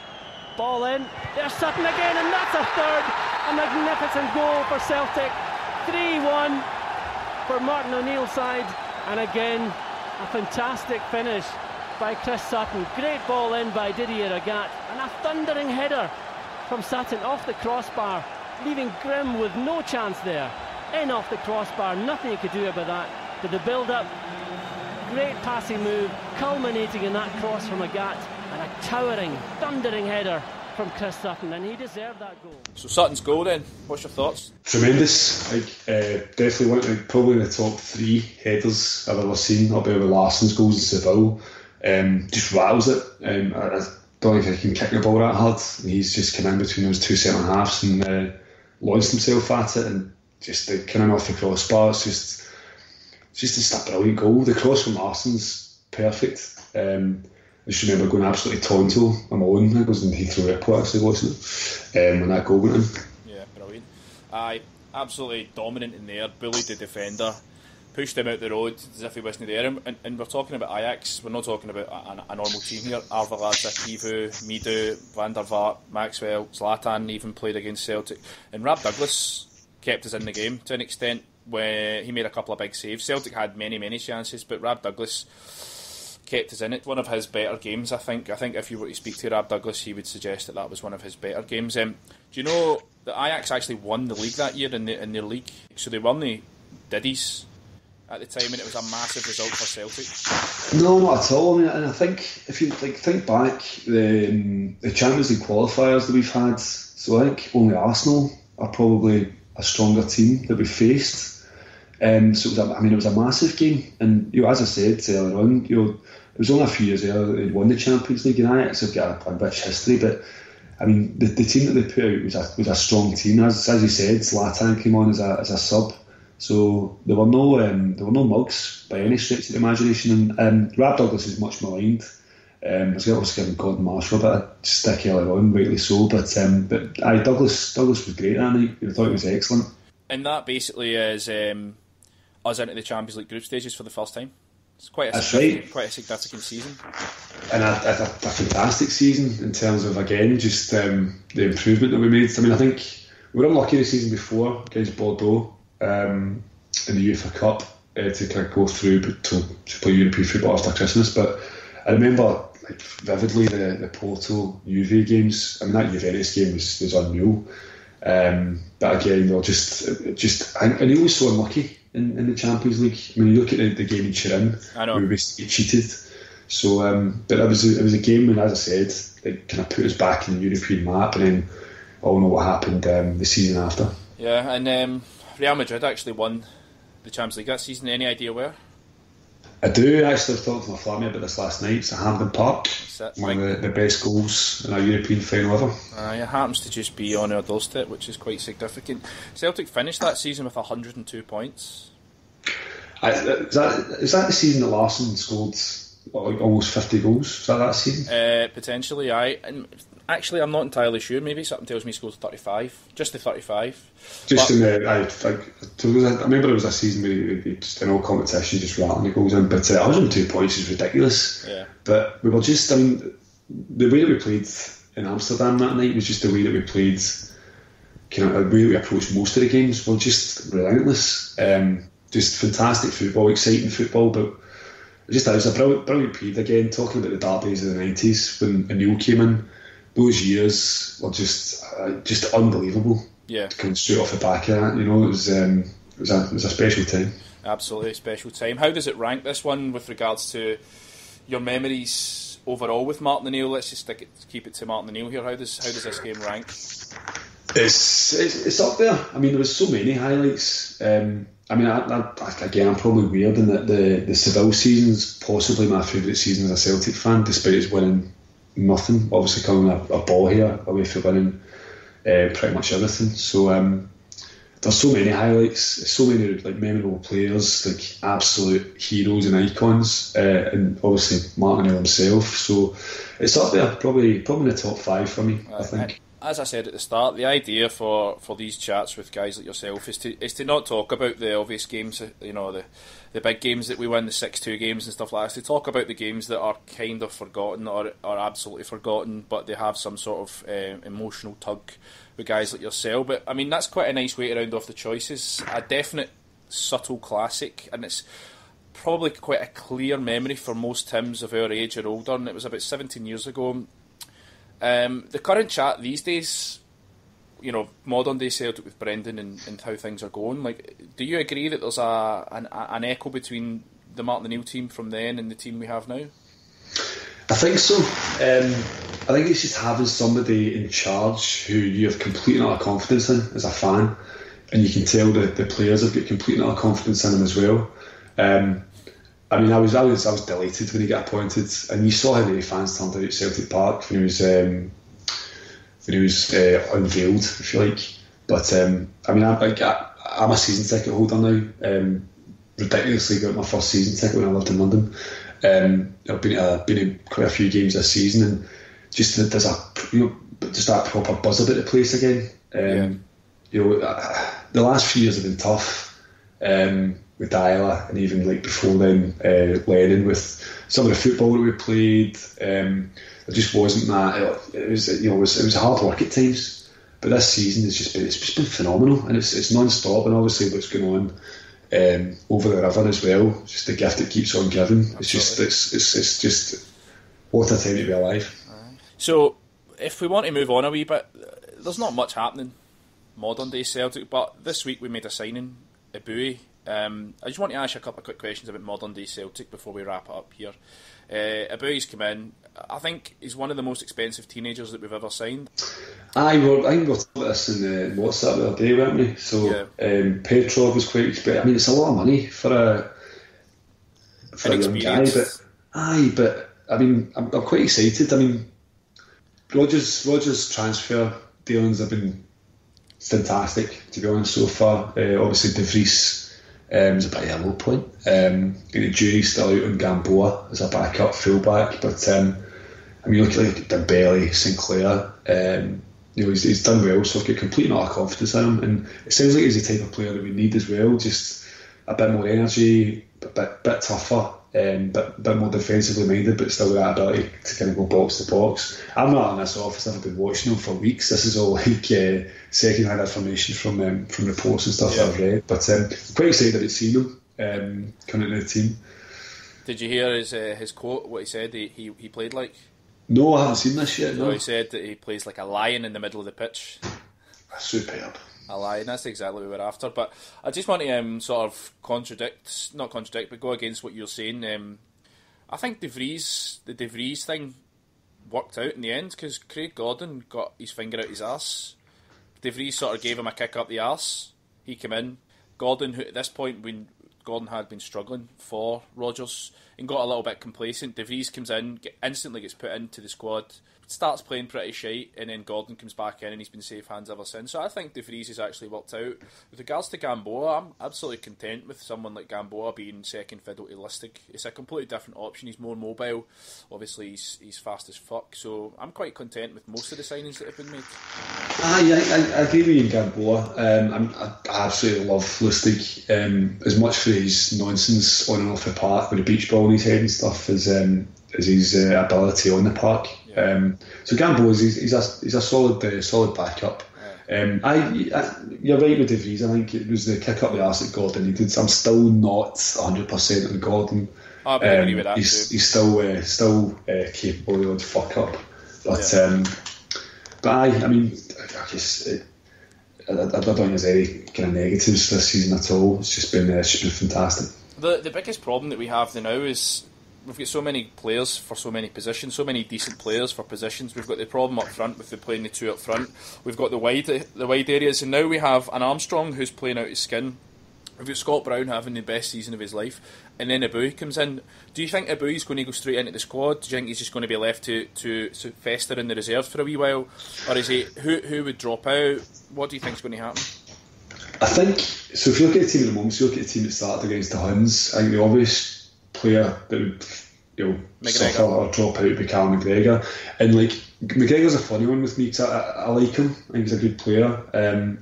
Ball in. There's Sutton again, and that's a third. A magnificent goal for Celtic. 3-1 for Martin O'Neill's side. And again, a fantastic finish by Chris Sutton. Great ball in by Didier Agathe. And a thundering header from Sutton off the crossbar, leaving Grimm with no chance there. In off the crossbar, nothing he could do about that. But the build-up, great passing move, culminating in that cross from Agathe, and a towering, thundering header from Chris Sutton, and he deserved that goal. So Sutton's goal then, what's your thoughts? Tremendous. Definitely one of probably the top 3 headers I've ever seen. I'll be with Larsson's goals in Seville. Just rattles it. I don't think he can kick the ball that hard. He's just come in between those 2 centre halves and launched himself at it, and just coming off the crossbar. It's just a brilliant goal. The cross from Larsson's perfect. I just remember going absolutely tonto on my own. It was in Heathrow Airport actually, wasn't it? When that goal went in. Yeah, brilliant. Aye, absolutely dominant in there, bullied the defender, pushed him out the road as if he wasn't there. And we're talking about Ajax, we're not talking about a normal team here. Arveladze, Kivu, Midu, Van der Vaart, Maxwell, Zlatan even played against Celtic. And Rab Douglas kept us in the game to an extent where he made a couple of big saves. Celtic had many chances, but Rab Douglas kept us in it. One of his better games, I think. I think if you were to speak to Rab Douglas, he would suggest that was one of his better games. Do you know that Ajax actually won the league that year in their league? So they won the Diddies at the time, and it was a massive result for Celtic. No, not at all. I mean, and I think if you think back, the Champions League qualifiers that we've had, so I think only Arsenal are probably a stronger team that we faced. So it was a massive game, and as I said earlier on, it was only a few years earlier that they'd won the Champions League, and Ajax have got a rich history. But I mean, the team that they put out was a strong team. As you said, Zlatan came on as a sub, so there were no mugs by any stretch of the imagination. And Rab Douglas is much maligned. I was giving Gordon Marshall a bit of stick earlier on, rightly so. But Douglas was great that night. I thought he was excellent. And that basically is us into the Champions League group stages for the first time. It's quite a significant season. And a fantastic season in terms of, again, just the improvement that we made. I mean, I think we were unlucky the season before against Bordeaux in the UEFA Cup to kind of go through to play European football after Christmas. But I remember vividly the Porto Juve games. I mean, that Juventus game was unreal. But again, they were just and he was so unlucky in the Champions League. I mean, you look at the game in Turin, we basically cheated. So, but it was a game when, as I said, it kind of put us back in the European map, and then all know what happened the season after. Yeah, and Real Madrid actually won the Champions League that season. Any idea where? I do actually. I was talking to my family about this last night. It's at Hampden Park. One of the best goals in a European final ever. It happens to just be on our doorstep, which is quite significant. Celtic finished that season with 102 points. Is that the season that Larsson scored almost 50 goals? Is that season? Potentially, aye. And actually, I'm not entirely sure. Maybe something tells me he scored 35. Just the 35. I remember it was a season where he just in all competition just rattling the goals in. But 102 points is ridiculous. Yeah. But we were just, I mean, the way that we played in Amsterdam that night was just the way that we played, kind of the way we approached most of the games. We're just relentless. Just fantastic football, exciting football, but it was a brilliant period. Again, talking about the dark days of the 90s when O'Neill came in, those years were just unbelievable. Yeah, coming straight off the back of that, it was a special time. Absolutely a special time. How does it rank, this one, with regards to your memories overall with Martin O'Neill? Let's just keep it to Martin O'Neill here. How does this game rank? It's up there. I mean, there was so many highlights. I mean, again, I'm probably weird in that the Seville season's possibly my favourite season as a Celtic fan, despite us winning nothing. Obviously, coming a ball here away from winning pretty much everything. So there's so many highlights, so many memorable players, absolute heroes and icons, and obviously Martin O'Neill himself. So it's up there, probably in the top 5 for me. I think. As I said at the start, the idea for these chats with guys like yourself is to not talk about the obvious games, the big games that we win, the 6-2 games and stuff like that. To talk about the games that are kind of forgotten or absolutely forgotten, but they have some sort of emotional tug with guys like yourself. But I mean, that's quite a nice way to round off the choices. A definite subtle classic, and it's probably quite a clear memory for most Tims of our age or older, and it was about 17 years ago. The current chat these days, modern day Celtic with Brendan and how things are going, do you agree that there's an echo between the Martin O'Neill team from then and the team we have now? I think so. I think it's just having somebody in charge who you have complete and utter confidence in as a fan, and you can tell the players have got complete and utter confidence in him as well. I mean, I was delighted when he got appointed, and you saw how many fans turned out at Celtic Park when he was unveiled, if you like. But I mean, I'm a season ticket holder now. Ridiculously got my first season ticket when I lived in London. I've been in quite a few games this season, and just there's just that proper buzz about the place again. The last few years have been tough with Dyla, and even like before then, Lennon, with some of the football that we played. It just wasn't that. It was hard work at times, but this season it's just been phenomenal, and it's non-stop, and obviously what's going on over the river as well. Just the gift that keeps on giving. It's just what a time to be alive. So, if we want to move on a wee bit, there's not much happening modern day Celtic, but this week we made a signing, a Bhoys. I just want to ask you a couple of quick questions about modern day Celtic before we wrap it up here. A Bhoys come in. I think he's one of the most expensive teenagers that we've ever signed. I think we were talking about this in WhatsApp the other day, weren't we? So Petrov was quite expensive. I mean, it's a lot of money for a young guy, but I mean, I'm quite excited. I mean, Rodgers' transfer dealings have been fantastic, to be honest, so far. Obviously, De Vries was a bit of a low point. The jury's still out on Gamboa as a backup fullback, but I mean, look at Dembele, Sinclair. He's done well, so I've got complete and utter confidence in him, and it sounds like he's the type of player that we need as well. Just a bit more energy, a bit tougher, bit more defensively minded, but still with that ability to kind of go box to box. I'm not in this office. I've been watching him for weeks. This is all like second-hand information from reports and stuff that I've read. But I'm quite excited about seeing him coming into the team. Did you hear his quote? What he said he played like? No, I haven't seen this yet. No, he said that he plays like a lion in the middle of the pitch. Superb. A lion. That's exactly what we're after. But I just want to sort of not contradict, but go against what you're saying. I think the De Vries thing worked out in the end, because Craig Gordon got his finger out his arse. De Vries sort of gave him a kick up the arse. He came in. Gordon, who at this point, when Gordon had been struggling for Rodgers and got a little bit complacent, De Vries comes in, instantly gets put into the squad, starts playing pretty shite, and then Gordon comes back in and he's been safe hands ever since. So I think De Vries has actually worked out. With regards to Gamboa, I'm absolutely content with someone like Gamboa being second fiddle to Lustig. It's a completely different option. He's more mobile. Obviously he's fast as fuck. So I'm quite content with most of the signings that have been made. I agree with you in Gamboa. I absolutely love Lustig, as much for his nonsense on and off the park with the beach ball in his head and stuff as his ability on the park. So Gamboa he's a solid backup. You're right with De Vries. I think it was the kick up the arse that Gordon needed. I'm still not 100% on Gordon. I agree with that. He's still capable of the odd fuck up, but I mean, I guess I don't think there's any kind of negatives this season at all. It's just been fantastic. The biggest problem that we have now is we've got so many players for so many positions, so many decent players for positions. We've got the problem up front with playing the two up front. We've got the wide areas, and now we have an Armstrong who's playing out his skin. We've got Scott Brown having the best season of his life, and then Bhoys comes in. Do you think Bhoys is going to go straight into the squad? Do you think he's just going to be left to fester in the reserves for a wee while, or is he who would drop out? What do you think is going to happen? I think so. If you look at the team at the moment, so you look at the team that started against the Huns, I think the obvious player that would suffer or drop out would be Callum McGregor. And like McGregor's a funny one with me because I like him. I think he's a good player.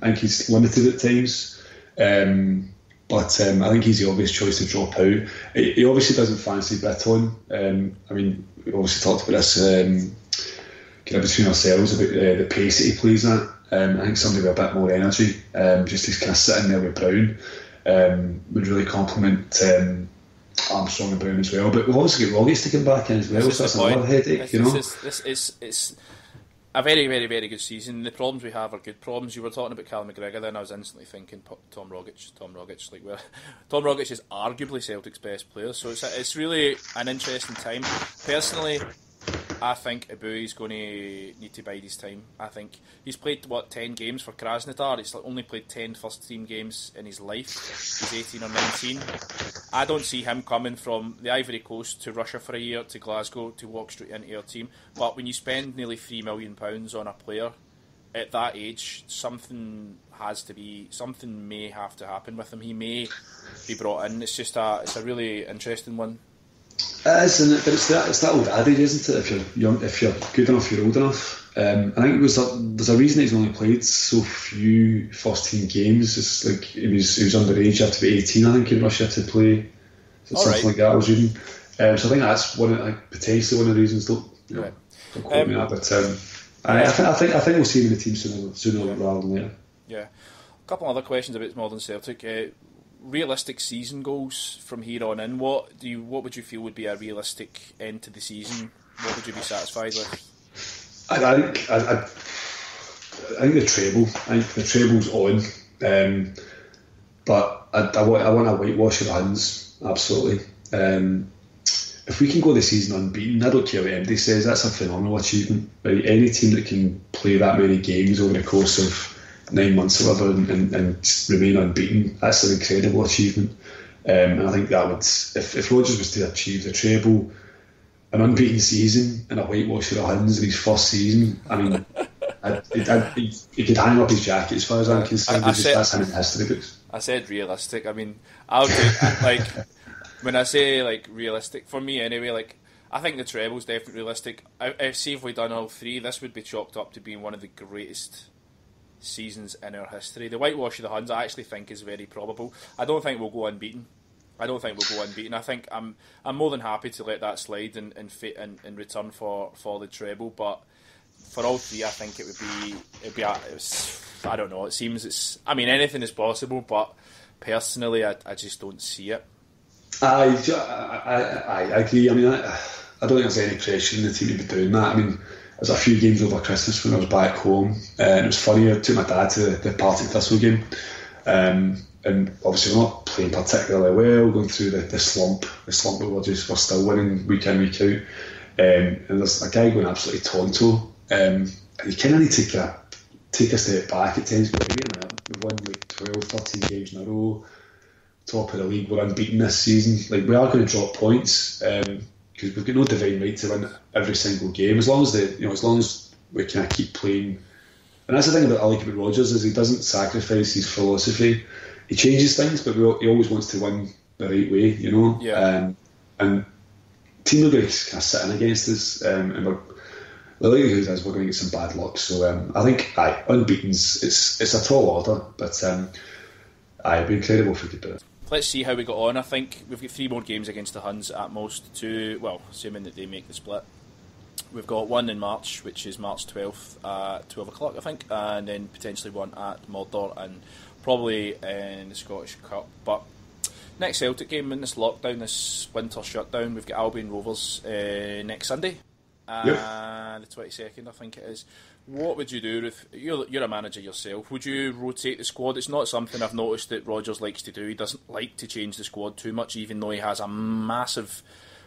I think he's limited at times. But I think he's the obvious choice to drop out. He obviously doesn't fancy Bitton. I mean, we obviously talked about this kind of between ourselves about the pace that he plays at. I think somebody with a bit more energy, just he's kind of sitting there with Brown, would really complement Armstrong and Brown as well. But we've also got Rogic to come back in as well, so that's another headache. It's a very, very, very good season. The problems we have are good problems. You were talking about Callum McGregor, then I was instantly thinking Tom Rogic. Tom Rogic is arguably Celtic's best player, so it's really an interesting time. Personally, I think Bhoys going to need to bide his time. I think he's played 10 games for Krasnodar. He's only played 10 first team games in his life. He's 18 or 19. I don't see him coming from the Ivory Coast to Russia for a year to Glasgow to walk straight into our team. But when you spend nearly £3 million on a player at that age, something may have to happen with him. He may be brought in. It's a really interesting one. It is, isn't it? But it's that old adage, isn't it? If you're young, if you're good enough, you're old enough. I think there's a reason he's only played so few first team games. It's like he was underage. You have to be 18, I think, in Russia to play. Something like that I was reading. So I think that's potentially one of the reasons. Don't quote me that, but I think we'll see him in the team sooner rather than later. Yeah. A couple of other questions about Modern Celtic. Realistic season goals from here on in. What would you feel would be a realistic end to the season? What would you be satisfied with? I think the treble. I think the treble's on, but I want a whitewash of the Huns. Absolutely. If we can go the season unbeaten, I don't care what anybody says. That's a phenomenal achievement. Right? Any team that can play that many games over the course of 9 months or whatever and remain unbeaten, that's an incredible achievement. And I think that would, if Rodgers was to achieve the treble, an unbeaten season and a whitewash of the Huns in his first season, I mean, he could hang up his jacket as far as I'm concerned. That's him in the history books. I said realistic. I mean, I'll take when I say realistic, for me anyway, I think the treble's definitely realistic. See if we'd done all three, this would be chalked up to being one of the greatest seasons in our history. The whitewash of the Huns I actually think is very probable. I don't think we'll go unbeaten. I think I'm more than happy to let that slide in return for the treble, but for all three I think it'd be I don't know, it seems anything is possible, but personally I just don't see it. I agree. I don't think there's any pressure in the team to be doing that. There's a few games over Christmas when I was back home, and it was funny. I took my dad to the Partick Thistle game, and obviously we're not playing particularly well, going through the slump that we're still winning week in, week out, and there's a guy going absolutely tonto, and you kind of need to take a step back at times. But we've won 12, 13 games in a row, top of the league, we're unbeaten this season. We are going to drop points. Because we've got no divine right to win every single game, as long as we kind of keep playing. And that's the thing I like about Rodgers, is he doesn't sacrifice his philosophy. He changes things, but he always wants to win the right way, Yeah. And team are going to kind of sit in against us, and the likelihood is we're going to get some bad luck. So I think unbeaten's it's a tall order, but it'd be incredible if we could do it. Let's see how we got on. I think we've got 3 more games against the Huns at most. Assuming that they make the split. We've got one in March, which is March 12th at 12 o'clock, I think, and then potentially one at Mordor and probably in the Scottish Cup. But next Celtic game in this lockdown, this winter shutdown, we've got Albion Rovers next Sunday, the 22nd, I think it is. What would you do if you're a manager yourself? Would you rotate the squad? It's not something I've noticed that Rodgers likes to do. He doesn't like to change the squad too much, even though he has a massive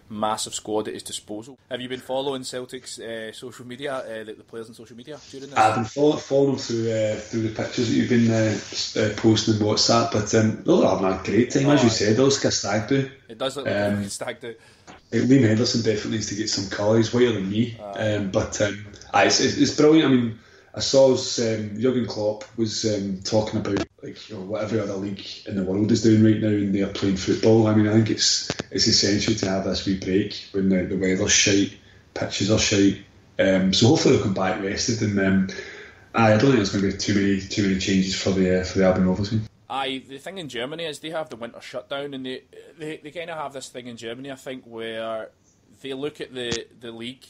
squad at his disposal. Have you been following Celtic's social media, the players on social media during this? I've been following them through the pictures that you've been posting on WhatsApp, but they're having a great time, as you said. Those like a stag do. It does look like a stag do. Liam Henderson definitely needs to get some colour. He's whiter than me, but it's brilliant. I saw Jurgen Klopp was talking about what every other league in the world is doing right now, and they're playing football. I think it's essential to have this wee break when the weather's shite, pitches are shite. So hopefully they'll come back rested, and I don't think there's going to be too many changes for the Albion Rovers team. The thing in Germany is they have the winter shutdown, and they kind of have this thing in Germany, I think, where they look at the league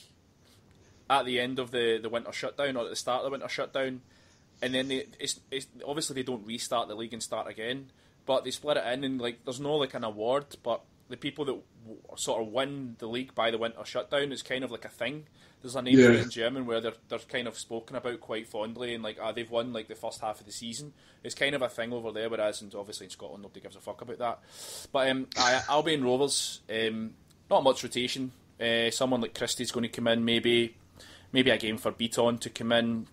at the end of the winter shutdown or at the start of the winter shutdown, and then obviously they don't restart the league and start again, but they split it in, and there's no an award, but the people that sort of win the league by the winter shutdown is kind of like a thing. There's a name for it in German where they're kind of spoken about quite fondly, and they've won the first half of the season. It's kind of a thing over there, whereas obviously in Scotland nobody gives a fuck about that. But Albion Rovers, not much rotation Someone like Christie's going to come in, maybe a game for Beaton to come in.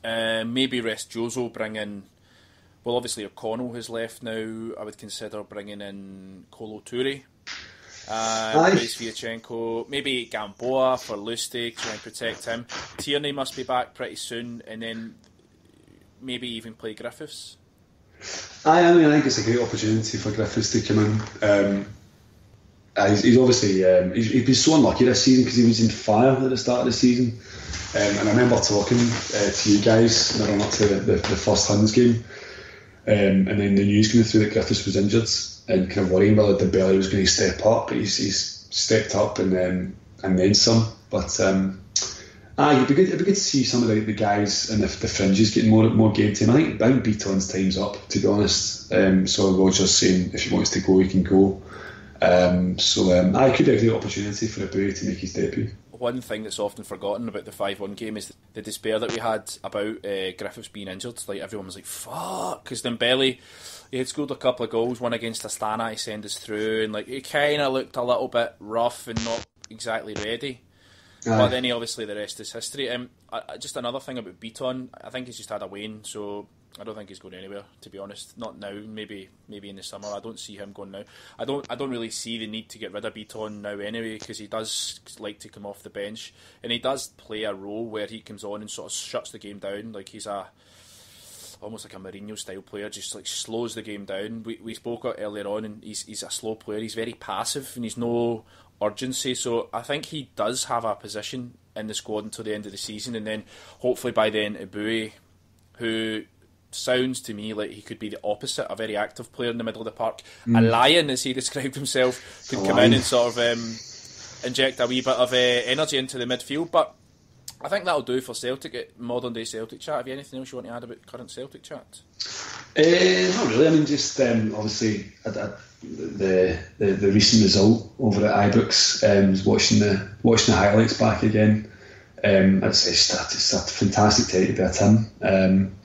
Maybe rest Jozo, bring in... Well, obviously O'Connell has left now. I would consider bringing in Kolo Toure. Bhoys Vyachenko. Maybe Gamboa for Lustig, try and protect him. Tierney must be back pretty soon. And then maybe even play Griffiths. I think it's a great opportunity for Griffiths to come in. He's obviously he's been so unlucky this season because he was in fire at the start of the season, and I remember talking to you guys in the run up to the first Huns game, and then the news coming through that Griffiths was injured and kind of worrying whether the belly was going to step up, but he's stepped up and then some. But it'd be good to see some of the guys and the fringes getting more game time. I think Beaton's time's up, to be honest. So Roger's saying if he wants to go, he can go. It could be a great opportunity for Bhoy to make his debut. One thing that's often forgotten about the 5-1 game is the despair that we had about Griffiths being injured. Like, everyone was like, fuck, because Dembele, he had scored a couple of goals, one against Astana, he sent us through, and like he kind of looked a little bit rough and not exactly ready. But then the rest is history. Just another thing about Beaton, I think he's just had a wane, so I don't think he's going anywhere, to be honest. Not now, maybe in the summer. I don't see him going now. I don't really see the need to get rid of Beaton now anyway, because he does like to come off the bench, and he does play a role where he comes on and sort of shuts the game down. Like, he's almost like a Mourinho style player, just like slows the game down. We spoke about earlier on, and he's a slow player. He's very passive and he's no urgency, so I think he does have a position in the squad until the end of the season, and then hopefully by then Bhoy, who sounds to me like he could be the opposite, a very active player in the middle of the park, a lion as he described himself, could come in and sort of inject a wee bit of energy into the midfield. But I think that'll do for Celtic, modern day Celtic chat. Have you anything else you want to add about current Celtic chat? Not really. I mean, just obviously the recent result over at Ibrox, watching the highlights back again. It's a fantastic day to be at him,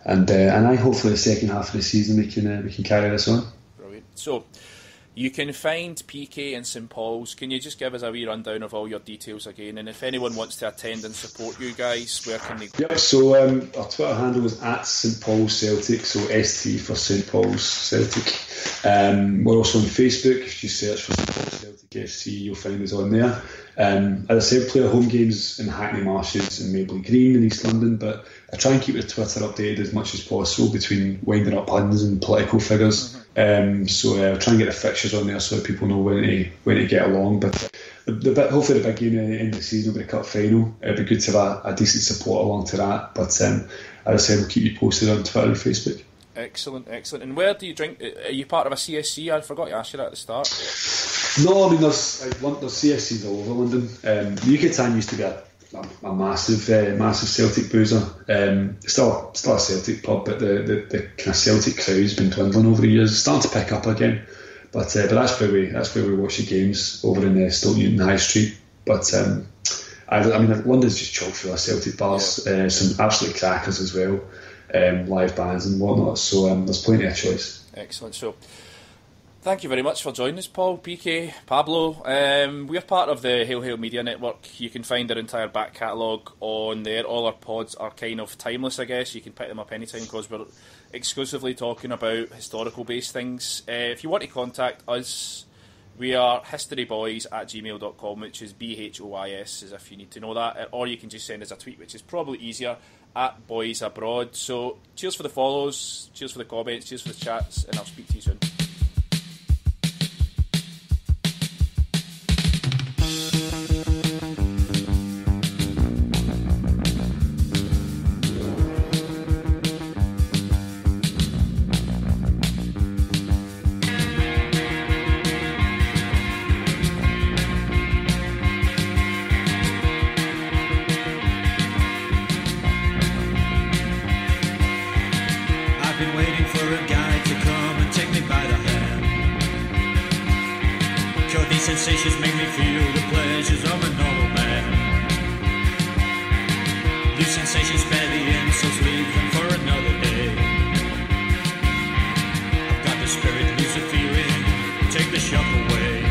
and I hopefully the second half of the season we can carry this on. Brilliant. So you can find PK in St Paul's. Can you just give us a wee rundown of all your details again? And if anyone wants to attend and support you guys, where can they go? Yep, so our Twitter handle is at St Paul's Celtic, so ST for St Paul's Celtic. We're also on Facebook. If you search for St Paul's Celtic FC, you'll find us on there. As I said, play our home games in Hackney Marshes and Mabley Green in East London, but I try and keep the Twitter updated as much as possible between winding up puns and political figures. So try and get the fixtures on there so that people know when to get along. But hopefully the big game at the end of the season will be the cup final. It'd be good to have a decent support along to that. But as I said, we'll keep you posted on Twitter and Facebook. Excellent. And where do you drink? Are you part of a CSC? I forgot to ask you that at the start. No, I mean there's CSCs all over London. The UK Time used to be a massive Celtic boozer. Still a Celtic pub, but the kind of Celtic crowd's been dwindling over the years. It's starting to pick up again, but that's where we watch the games, over in Stoke Newton High Street. But I mean London's just chock full of Celtic bars. Some absolute crackers as well, live bands and whatnot. So there's plenty of choice. Excellent. So thank you very much for joining us, Paul, PK, Pablo. We're part of the Hail Hail Media Network. You can find our entire back catalogue on there. All our pods are kind of timeless, I guess. You can pick them up anytime because we're exclusively talking about historical-based things. If you want to contact us, we are historyboys@gmail.com, which is BHOIS, as if you need to know that. Or you can just send us a tweet, which is probably easier, at Boys Abroad. So cheers for the follows, cheers for the comments, cheers for the chats, and I'll speak to you soon. Sensations make me feel the pleasures of a normal man. These sensations spare the insults, leave them for another day. I've got the spirit, lose the feeling, take the shock away.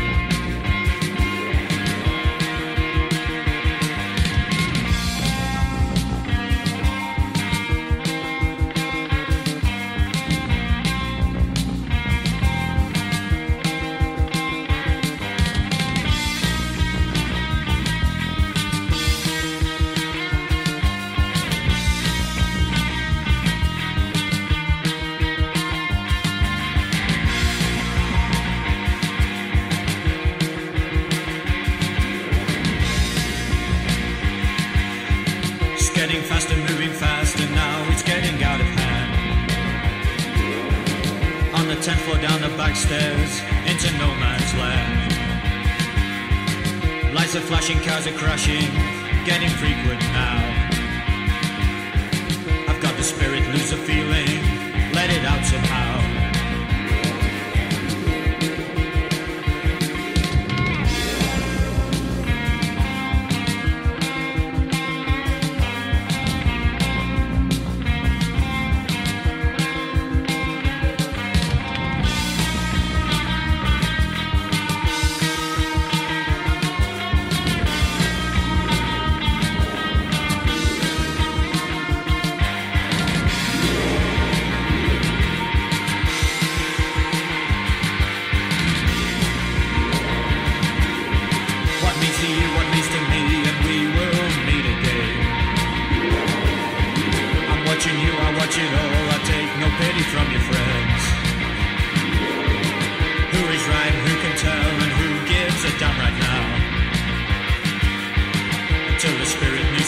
getting faster, moving faster now, it's getting out of hand. On the 10th floor down the back stairs, into no man's land. Lights are flashing, cars are crashing, getting frequent now. I've got the spirit, lose the feeling, let it out somehow.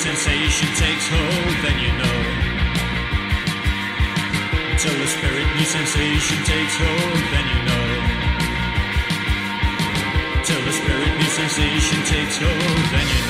Sensation takes hold, then you know. Until the spirit new sensation takes hold, then you know. Till the spirit new sensation takes hold, then you know.